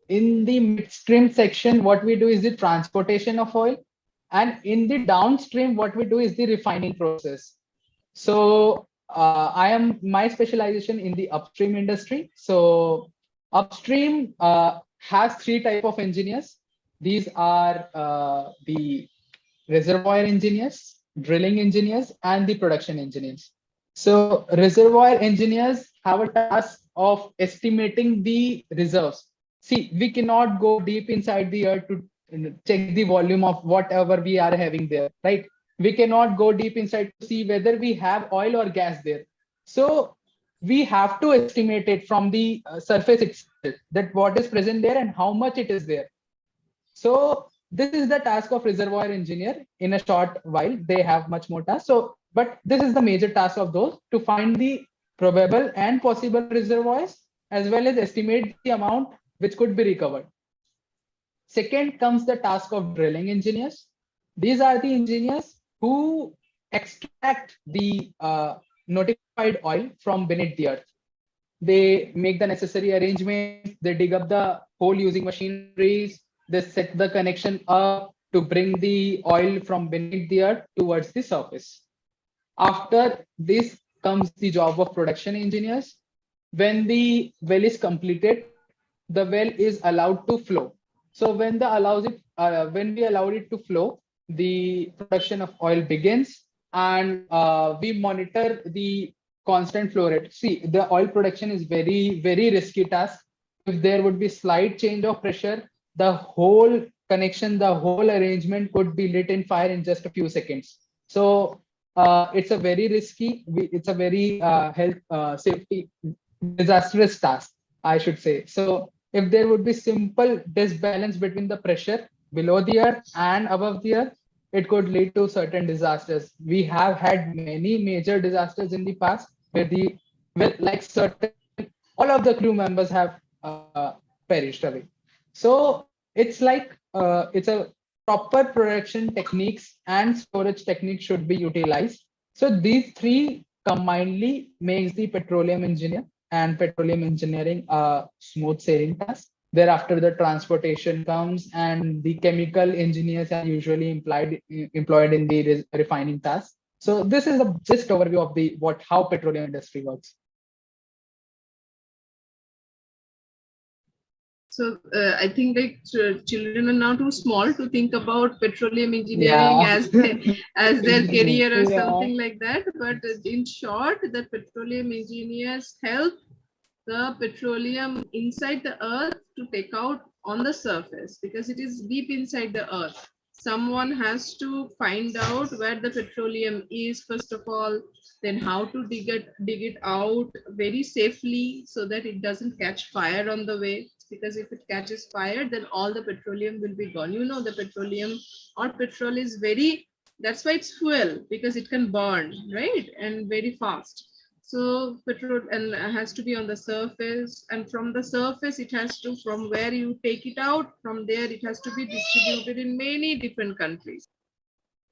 C: In the midstream section, what we do is the transportation of oil. And in the downstream, what we do is the refining process. So I am my specialization in the upstream industry. So upstream has three type of engineers. These are the reservoir engineers, drilling engineers, and the production engineers. So reservoir engineers have a task of estimating the reserves. See, we cannot go deep inside the earth to check the volume of whatever we are having there, right? We cannot go deep inside to see whether we have oil or gas there. So we have to estimate it from the surface itself, that what is present there and how much it is there. So this is the task of reservoir engineer. In a short while, they have much more tasks. So, but this is the major task of those, to find the probable and possible reservoirs, as well as estimate the amount which could be recovered. Second comes the task of drilling engineers. These are the engineers who extract the notified oil from beneath the earth. They make the necessary arrangements, they dig up the hole using machineries, they set the connection up to bring the oil from beneath the earth towards the surface. After this comes the job of production engineers. When the well is completed, the well is allowed to flow. So when we allow it to flow, the production of oil begins, and we monitor the constant flow rate. See, the oil production is very risky task. If there would be slight change of pressure, the whole connection, the whole arrangement could be lit in fire in just a few seconds. So it's a very risky, it's a very health safety disastrous task, I should say. So if there would be simple disbalance between the pressure below the earth and above the earth, it could lead to certain disasters. We have had many major disasters in the past where the well, like certain all of the crew members have perished away. So it's like it's a proper production techniques and storage techniques should be utilized. So these three combinedly makes the petroleum engineer and petroleum engineering a smooth sailing task. Thereafter, the transportation comes, and the chemical engineers are usually employed in the refining task. So this is a just overview of the how petroleum industry works.
A: So I think like children are now too small to think about petroleum engineering
C: Yeah.
A: as their career or
C: Yeah.
A: something like that. But in short, the petroleum engineers help the petroleum inside the earth to take out on the surface, because it is deep inside the earth. Someone has to find out where the petroleum is first of all, then how to dig it out very safely so that it doesn't catch fire on the way, because if it catches fire, then all the petroleum will be gone. You know, the petroleum or petrol is very, that's why it's fuel, because it can burn, right, and very fast. So petrol and has to be on the surface, and from the surface it has to, from where you take it out, from there it has to be distributed in many different countries.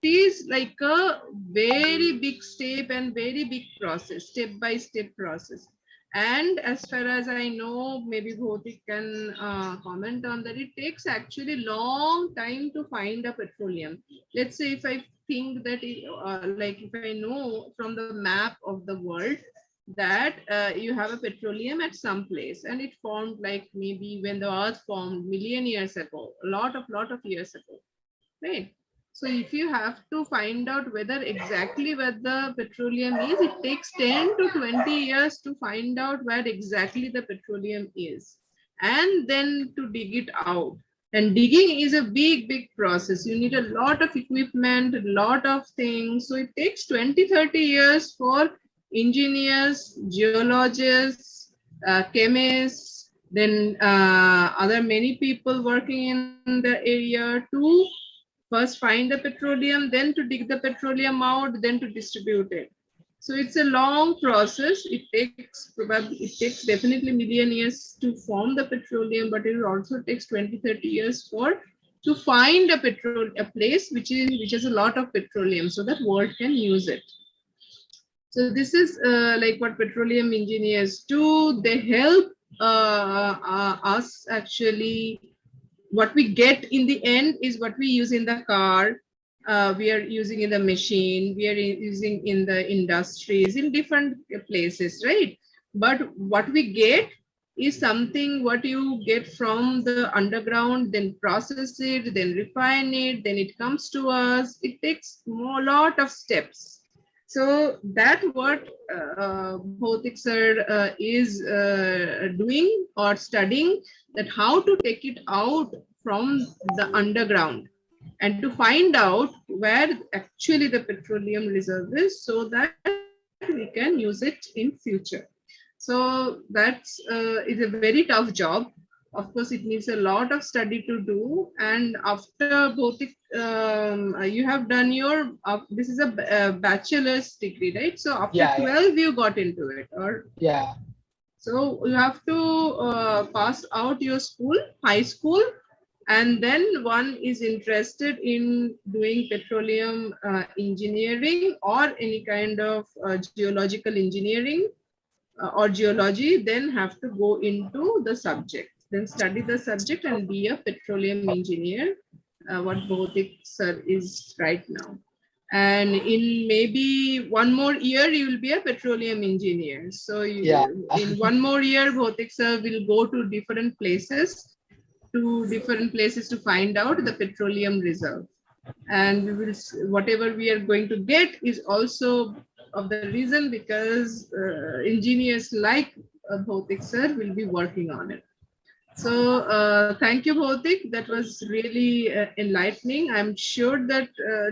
A: It is like a very big step and very big process, step by step process. And as far as I know, maybe Bhotik can comment on that, it takes actually long time to find a petroleum. Let's say if I think that like if I know from the map of the world that you have a petroleum at some place, and it formed like maybe when the earth formed million years ago, a lot of years ago, right? So if you have to find out whether exactly where the petroleum is, it takes 10 to 20 years to find out where exactly the petroleum is, and then to dig it out. And digging is a big process. You need a lot of equipment, a lot of things. So it takes 20, 30 years for engineers, geologists, chemists, then other many people working in the area to first find the petroleum, then to dig the petroleum out, then to distribute it. So it's a long process. It takes definitely million years to form the petroleum, but it also takes 20, 30 years to find a place which has a lot of petroleum so that world can use it. So this is like what petroleum engineers do. They help us actually. What we get in the end is what we use in the car, we are using in the machine, we are using in the industries, in different places, right? But what we get is something what you get from the underground, then process it, then refine it, then it comes to us. It takes a lot of steps. So that what Bhautik sir is doing or studying, that how to take it out from the underground and to find out where actually the petroleum reserve is so that we can use it in future. So that's is a very tough job. Of course, it needs a lot of study to do. And after Bhautik, you have done your, this is a bachelor's degree, right? So after 12, you got into it, or?
C: Yeah.
A: So you have to pass out your school, high school, and then one is interested in doing petroleum engineering or any kind of geological engineering or geology, then have to go into the subject, then study the subject and be a petroleum engineer, what Bhautik sir is right now. And in maybe one more year, you will be a petroleum engineer. So in one more year, Bhautik sir will go to different places to find out the petroleum reserve. And we will, whatever we are going to get is also of the reason because engineers like Bhautik sir will be working on it. So thank you, Bhautik. That was really enlightening. I'm sure that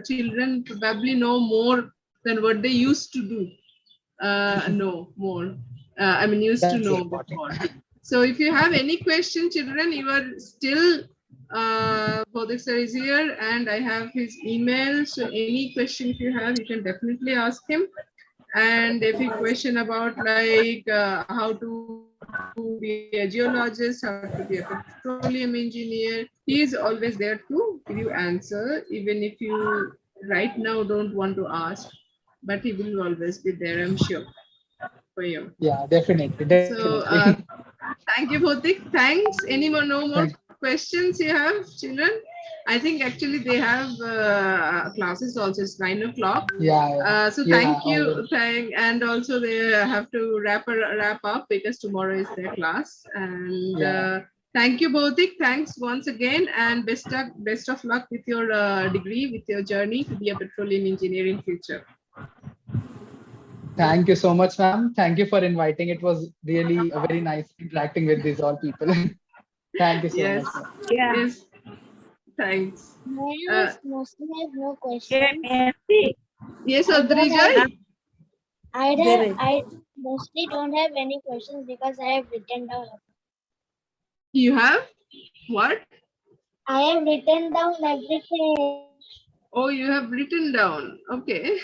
A: children probably know more than what they used to do. Know more. I mean, used to know before. So if you have any question, children, you are still, Bhautik sir is here and I have his email. So any question if you have, you can definitely ask him. And if you question about like how to be a geologist, how to be a petroleum engineer, he is always there to give you answer, even if you right now don't want to ask, but he will always be there, I'm sure, for you.
C: Yeah, definitely.
A: So thank you, Bhautik. Thanks. Any more, no more questions you have, children? I think actually they have classes also. It's 9 o'clock.
C: Yeah.
A: So thank you. And also they have to wrap up because tomorrow is their class. And thank you, Bhautik. Thanks once again, and best of luck with your degree, with your journey to be a petroleum engineer in future.
C: Thank you so much, ma'am. Thank you for inviting. It was really a very nice interacting with these all people. Thank you so much.
A: Yes. Thanks.
G: Mostly have no questions.
A: Yes, Adrija.
G: I mostly don't have any questions because I have written down.
A: You have what?
G: I have written down everything.
A: Oh, you have written down. Okay.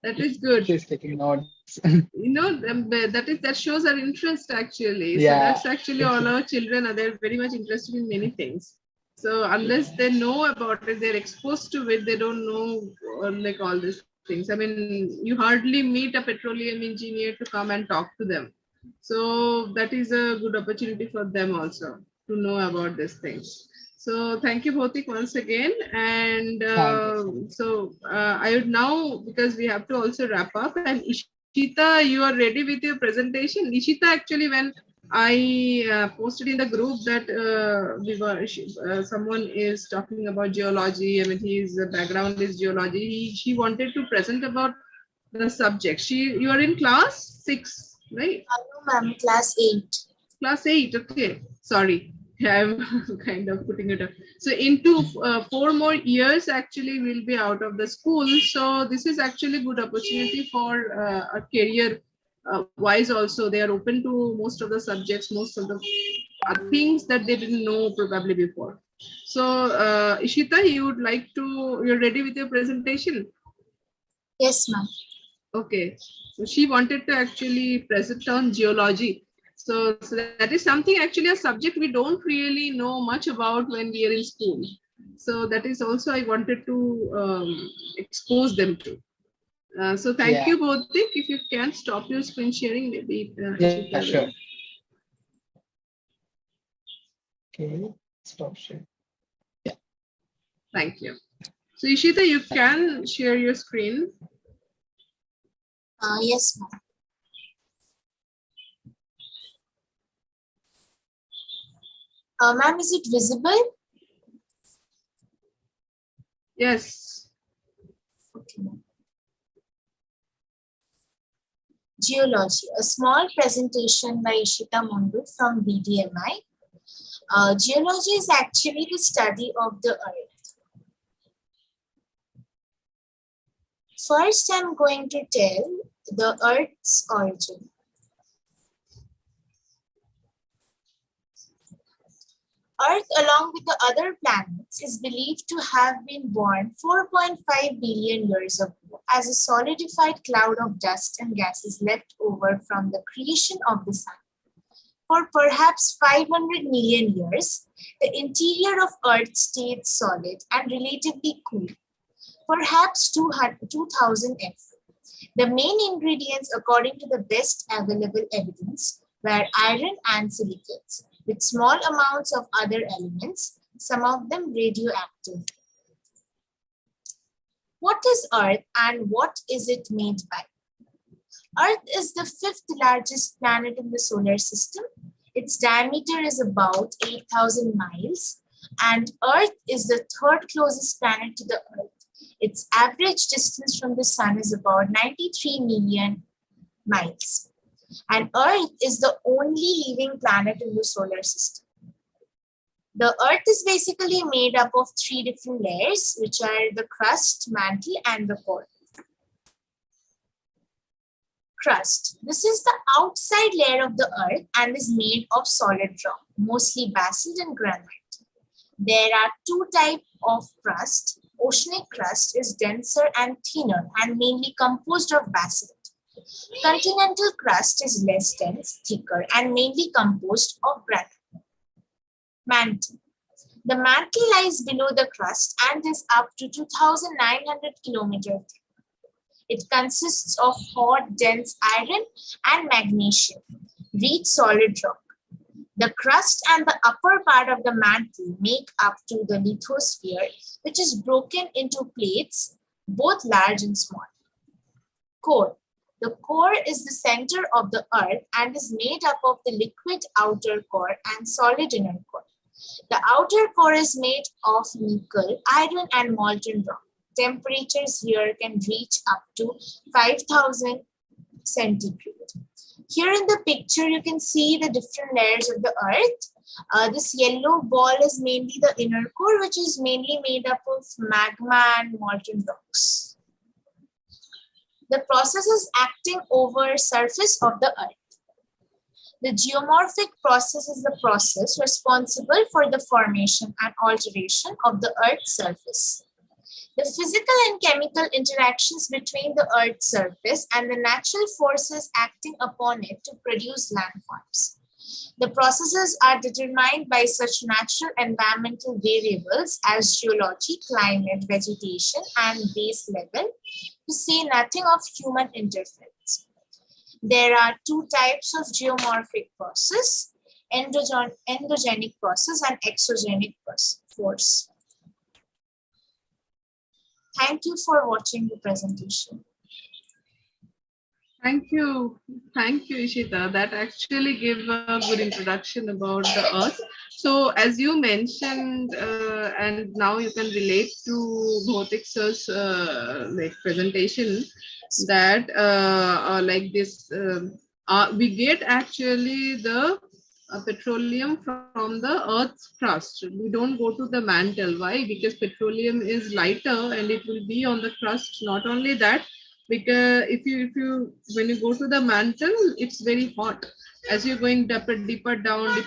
A: That is good.
C: She's taking notes.
A: You know, that shows our interest actually. So that's actually all our children are, they're very much interested in many things. So unless they know about it, they're exposed to it, they don't know like all these things. I mean, you hardly meet a petroleum engineer to come and talk to them. So that is a good opportunity for them also to know about these things. So thank you, Bhautik, once again. And I would now, because we have to also wrap up, and Ishita, you are ready with your presentation. Ishita, actually, when I posted in the group that someone is talking about geology, I mean, his background is geology. She wanted to present about the subject. You are in class 6, right?
B: No, ma'am, class 8.
A: Class 8, okay. Sorry. I'm kind of putting it up. So into 4 more years, actually, we'll be out of the school. So this is actually good opportunity for a career wise also. They are open to most of the subjects, most of the things that they didn't know probably before. So Ishita, you would like to, you're ready with your presentation?
B: Yes, ma'am.
A: Okay, so she wanted to actually present on geology. So that is something actually a subject we don't really know much about when we are in school. So that is also I wanted to expose them to. So thank
C: Yeah,
A: you both. If you can stop your screen sharing, maybe
C: yeah,
A: Ishita
C: sure.
A: will.
C: Okay, stop share. Yeah,
A: Thank you. So Ishita, you can share your screen.
B: Yes, ma'am. Ma'am, is it visible?
A: Yes.
B: Okay, ma'am. Geology, a small presentation by Ishita Mundu from BDMI. Geology is actually the study of the earth. First, I'm going to tell the earth's origin. Earth, along with the other planets, is believed to have been born 4.5 billion years ago as a solidified cloud of dust and gases left over from the creation of the sun. For perhaps 500 million years, the interior of Earth stayed solid and relatively cool, perhaps 2000 F. The main ingredients, according to the best available evidence, were iron and silicates, with small amounts of other elements, some of them radioactive. What is Earth and what is it made by? Earth is the 5th largest planet in the solar system. Its diameter is about 8,000 miles, and Earth is the 3rd closest planet to the Earth. Its average distance from the Sun is about 93 million miles. And Earth is the only living planet in the solar system. The Earth is basically made up of 3 different layers, which are the crust, mantle, and the core. Crust. This is the outside layer of the Earth and is made of solid rock, mostly basalt and granite. There are 2 types of crust. Oceanic crust is denser and thinner and mainly composed of basalt. Continental crust is less dense, thicker, and mainly composed of granite. Mantle. The mantle lies below the crust and is up to 2,900 kilometers thick. It consists of hot, dense iron and magnesium, rich solid rock. The crust and the upper part of the mantle make up to the lithosphere, which is broken into plates, both large and small. Core. The core is the center of the Earth and is made up of the liquid outer core and solid inner core. The outer core is made of nickel, iron, and molten rock. Temperatures here can reach up to 5,000 centigrade. Here in the picture, you can see the different layers of the Earth. This yellow ball is mainly the inner core, which is mainly made up of magma and molten rocks. The processes acting over surface of the Earth. The geomorphic process is the process responsible for the formation and alteration of the Earth's surface. The physical and chemical interactions between the Earth's surface and the natural forces acting upon it to produce landforms. The processes are determined by such natural environmental variables as geology, climate, vegetation, and base level, to say nothing of human interference. There are 2 types of geomorphic process, endogenic process and exogenic force. Thank you for watching the presentation.
A: Thank you, Ishita. That actually gave a good introduction about the Earth. So, as you mentioned, and now you can relate to Bhautik sir's like presentation, that like this, we get actually the petroleum from the Earth's crust. We don't go to the mantle. Why? Because petroleum is lighter and it will be on the crust. Not only that, because if you when you go to the mantle, it's very hot. As you're going deeper down,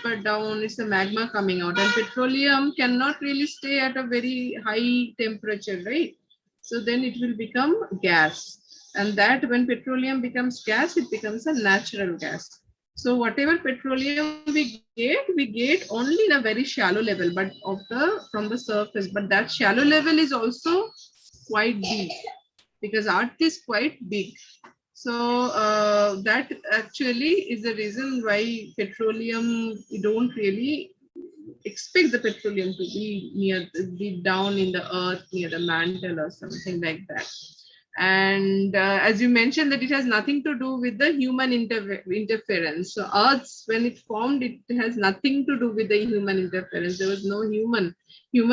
A: it's a magma coming out, and petroleum cannot really stay at a very high temperature, right? So then it will become gas, and that when petroleum becomes gas, it becomes a natural gas. So whatever petroleum we get only in a very shallow level, but from the surface. But that shallow level is also quite deep because Earth is quite big. So that actually is the reason why petroleum, we don't really expect the petroleum to be be down in the earth near the mantle or something like that. And as you mentioned, that it has nothing to do with the human interference. So Earth, when it formed, it has nothing to do with the human interference. There was no human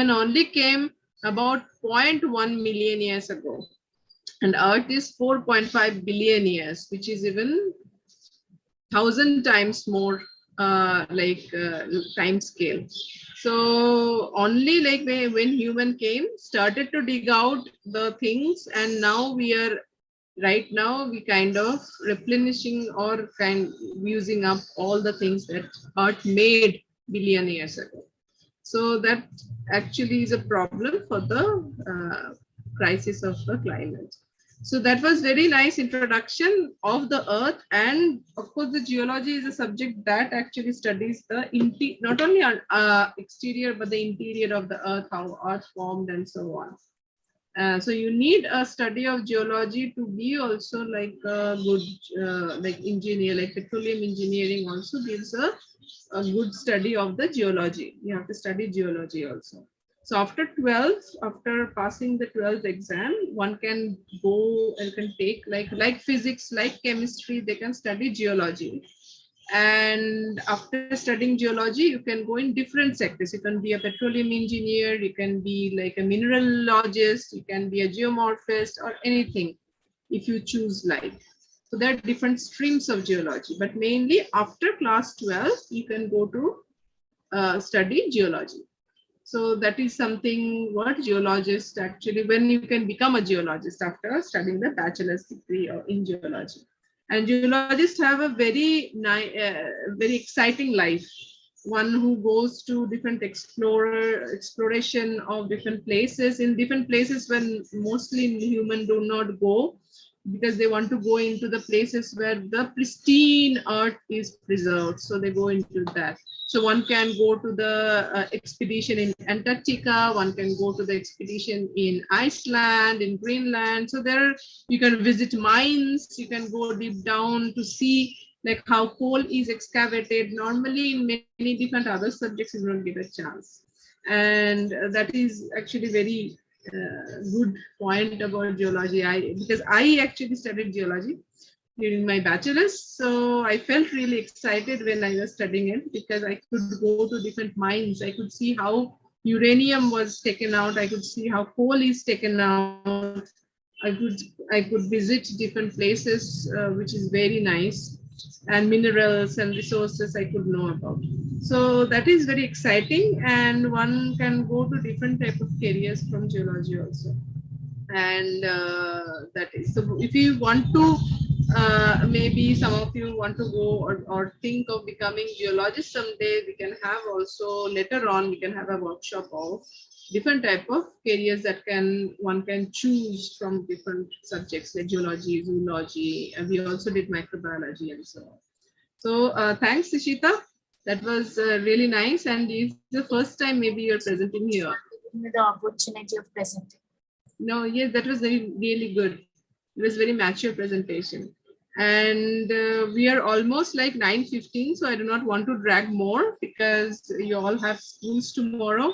A: only came about 0.1 million years ago, and Earth is 4.5 billion years, which is even 1,000 times more time scale. So only like when human came, started to dig out the things, and now right now we kind of replenishing or kind using up all the things that Earth made billion years ago. So that actually is a problem for the crisis of the climate. So that was very nice introduction of the earth. And of course the geology is a subject that actually studies the not only exterior but the interior of the earth, how earth formed and so on. So you need a study of geology to be also like a good like engineer, like petroleum engineering also gives a good study of the geology. You have to study geology also. So after 12th, after passing the 12th exam, one can go and can take like physics, like chemistry, they can study geology. And after studying geology, you can go in different sectors. You can be a petroleum engineer, you can be like a mineralogist, you can be a geomorphist or anything if you choose like. So there are different streams of geology, but mainly after class 12 you can go to study geology. So that is something what geologists actually, when you can become a geologist after studying the bachelor's degree or in geology. And geologists have a very exciting life. One who goes to different exploration of different places, in different places when mostly human do not go, because they want to go into the places where the pristine earth is preserved. So they go into that. So one can go to the expedition in Antarctica, one can go to the expedition in Iceland, in Greenland. So there you can visit mines, you can go deep down to see like how coal is excavated. Normally in many different other subjects you don't get a chance. And that is actually very good point about geology. Because I actually studied geology during my bachelor's. So I felt really excited when I was studying it because I could go to different mines. I could see how uranium was taken out. I could see how coal is taken out. I could visit different places, which is very nice, and minerals and resources I could know about. So that is very exciting, and one can go to different type of careers from geology also. And that is, so if you want to maybe some of you want to go or think of becoming geologist someday, we can have also later on we can have a workshop of different type of careers that one can choose from different subjects like geology, zoology, and we also did microbiology and so on. So thanks Ishita, that was really nice, and it's the first time maybe you're presenting here.
B: The opportunity of presenting.
A: No, yes, that was really good. It was very mature presentation. And we are almost like 9:15, so I do not want to drag more because you all have schools tomorrow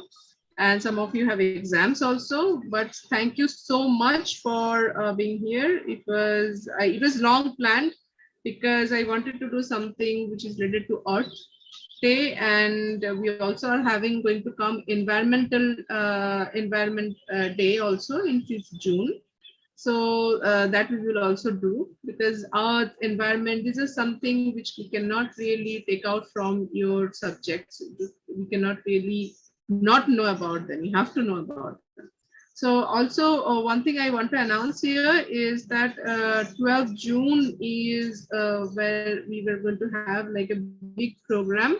A: and some of you have exams also. But thank you so much for being here. It was long planned because I wanted to do something which is related to Earth Day, and we also are going to come environment day also in 5th June. So that we will also do, because our environment, this is something which we cannot really take out from your subjects. We cannot really not know about them. You have to know about them. So also one thing I want to announce here is that 12th June is where we were going to have like a big program,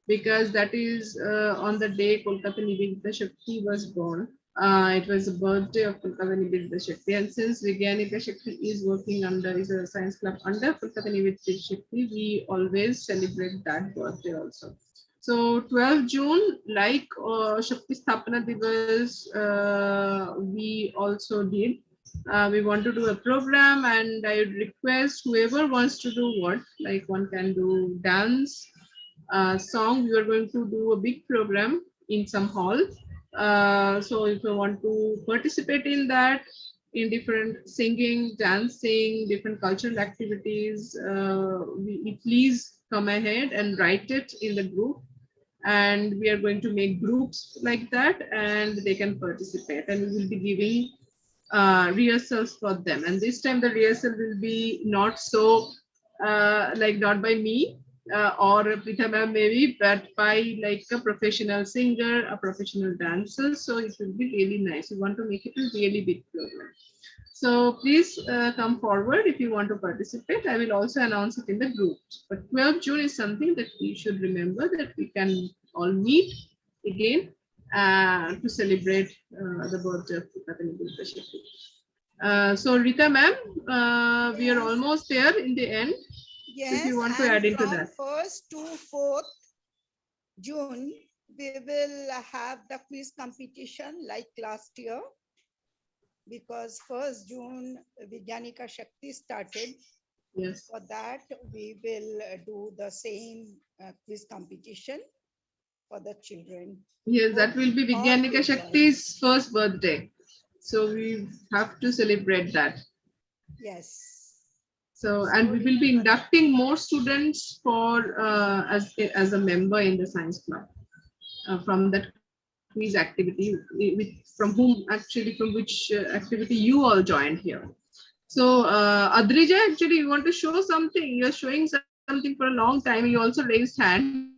A: because that is on the day Kolkata Nivedita Shakti was born. It was the birthday of Kolkata Nivedita Shakti, and since Vigyanika Shakti is working under, is a science club under Kolkata Nivedita Shakti, we always celebrate that birthday also. So 12 June, like Shakti Sthapana Divas, we also did. We want to do a program, and I would request whoever wants to do what, like one can do dance, song. We are going to do a big program in some hall. So if you want to participate in that, in different singing, dancing, different cultural activities, please come ahead and write it in the group, and we are going to make groups like that, and they can participate, and we will be giving rehearsals for them. And this time the rehearsal will be not so like not by me or Pritha ma'am maybe, but by like a professional singer, a professional dancer. So it will be really nice. We want to make it a really big program. So please come forward if you want to participate. I will also announce it in the group. But 12th June is something that we should remember, that we can all meet again to celebrate the birthday of Kolkata Nivedita Shakti. So Rita ma'am, we are almost there in the end.
J: Yes,
A: if you want to add into that.
J: 1st to 4th June, we will have the quiz competition like last year, because 1st June Vigyanika Shakti started.
A: Yes.
J: For that, we will do the same quiz competition for the children.
A: Yes, that will be Vigyanika Shakti's first birthday. So we have to celebrate that.
J: Yes.
A: So, and we will be inducting more students for as a member in the science club from that quiz activity, from which activity you all joined here. So, Adrija, actually, you want to show something. You're showing something for a long time. You also raised hand.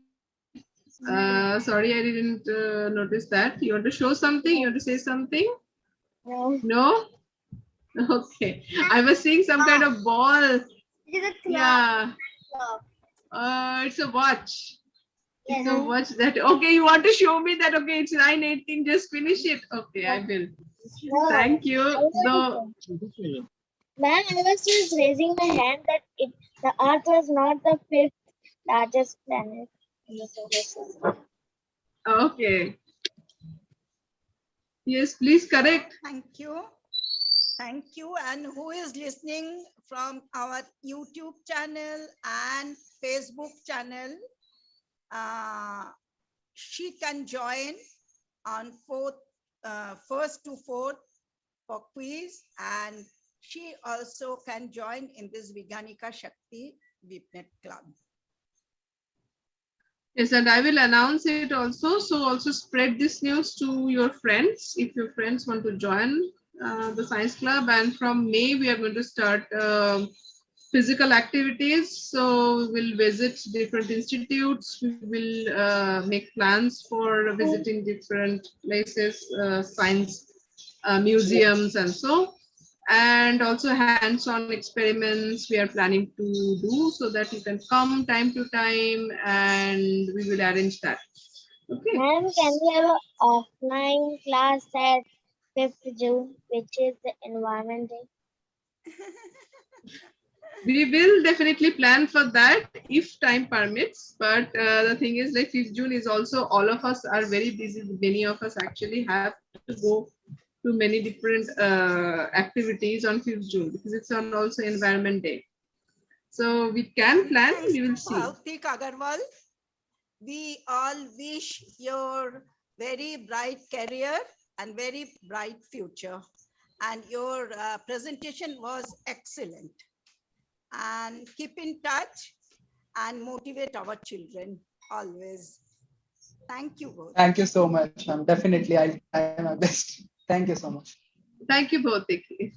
A: Sorry, I didn't notice that. You want to show something? You want to say something?
G: No.
A: No? Okay. I was seeing some kind of ball.
G: It is a clock.
A: Yeah. It's a watch. It's a watch that. Okay, you want to show me that? Okay, it's 9:18. Just finish it. Okay, I will.
G: No.
A: Thank you. So,
G: Ma'am, I was just raising my hand that the Earth was not the fifth largest planet in the solar system.
A: okay. Yes, please correct.
J: Thank you. Thank you. And who is listening from our YouTube channel and Facebook channel, she can join on 1st to 4th for quiz, and she also can join in this Vigyanika Shakti VIPNet Club.
A: Yes, and I will announce it also. So also spread this news to your friends if your friends want to join the science club. And from May, we are going to start physical activities. So we'll visit different institutes. We will make plans for visiting different places, science museums and so. And also hands-on experiments we are planning to do, so that you can come time to time, and we will arrange that. Okay.
G: Ma'am, can we have an offline class at 5th June, which is the Environment Day?
A: We will definitely plan for that if time permits. But the thing is, like 5th June is also, all of us are very busy. Many of us actually have to go to many different activities on 5th June, because it's on also Environment Day. So we can plan, we will see.
J: Bhautik Agarwal, we all wish your very bright career and very bright future. And your presentation was excellent. And keep in touch and motivate our children always. Thank you both.
C: Thank you so much, ma'am. Definitely, I'll try my best. Thank you so much.
K: Thank you both.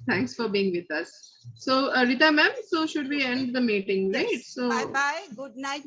K: Thanks for being with us. So, Rita ma'am, so should we end the meeting, right?
J: Yes.
K: So,
J: bye bye. Good night.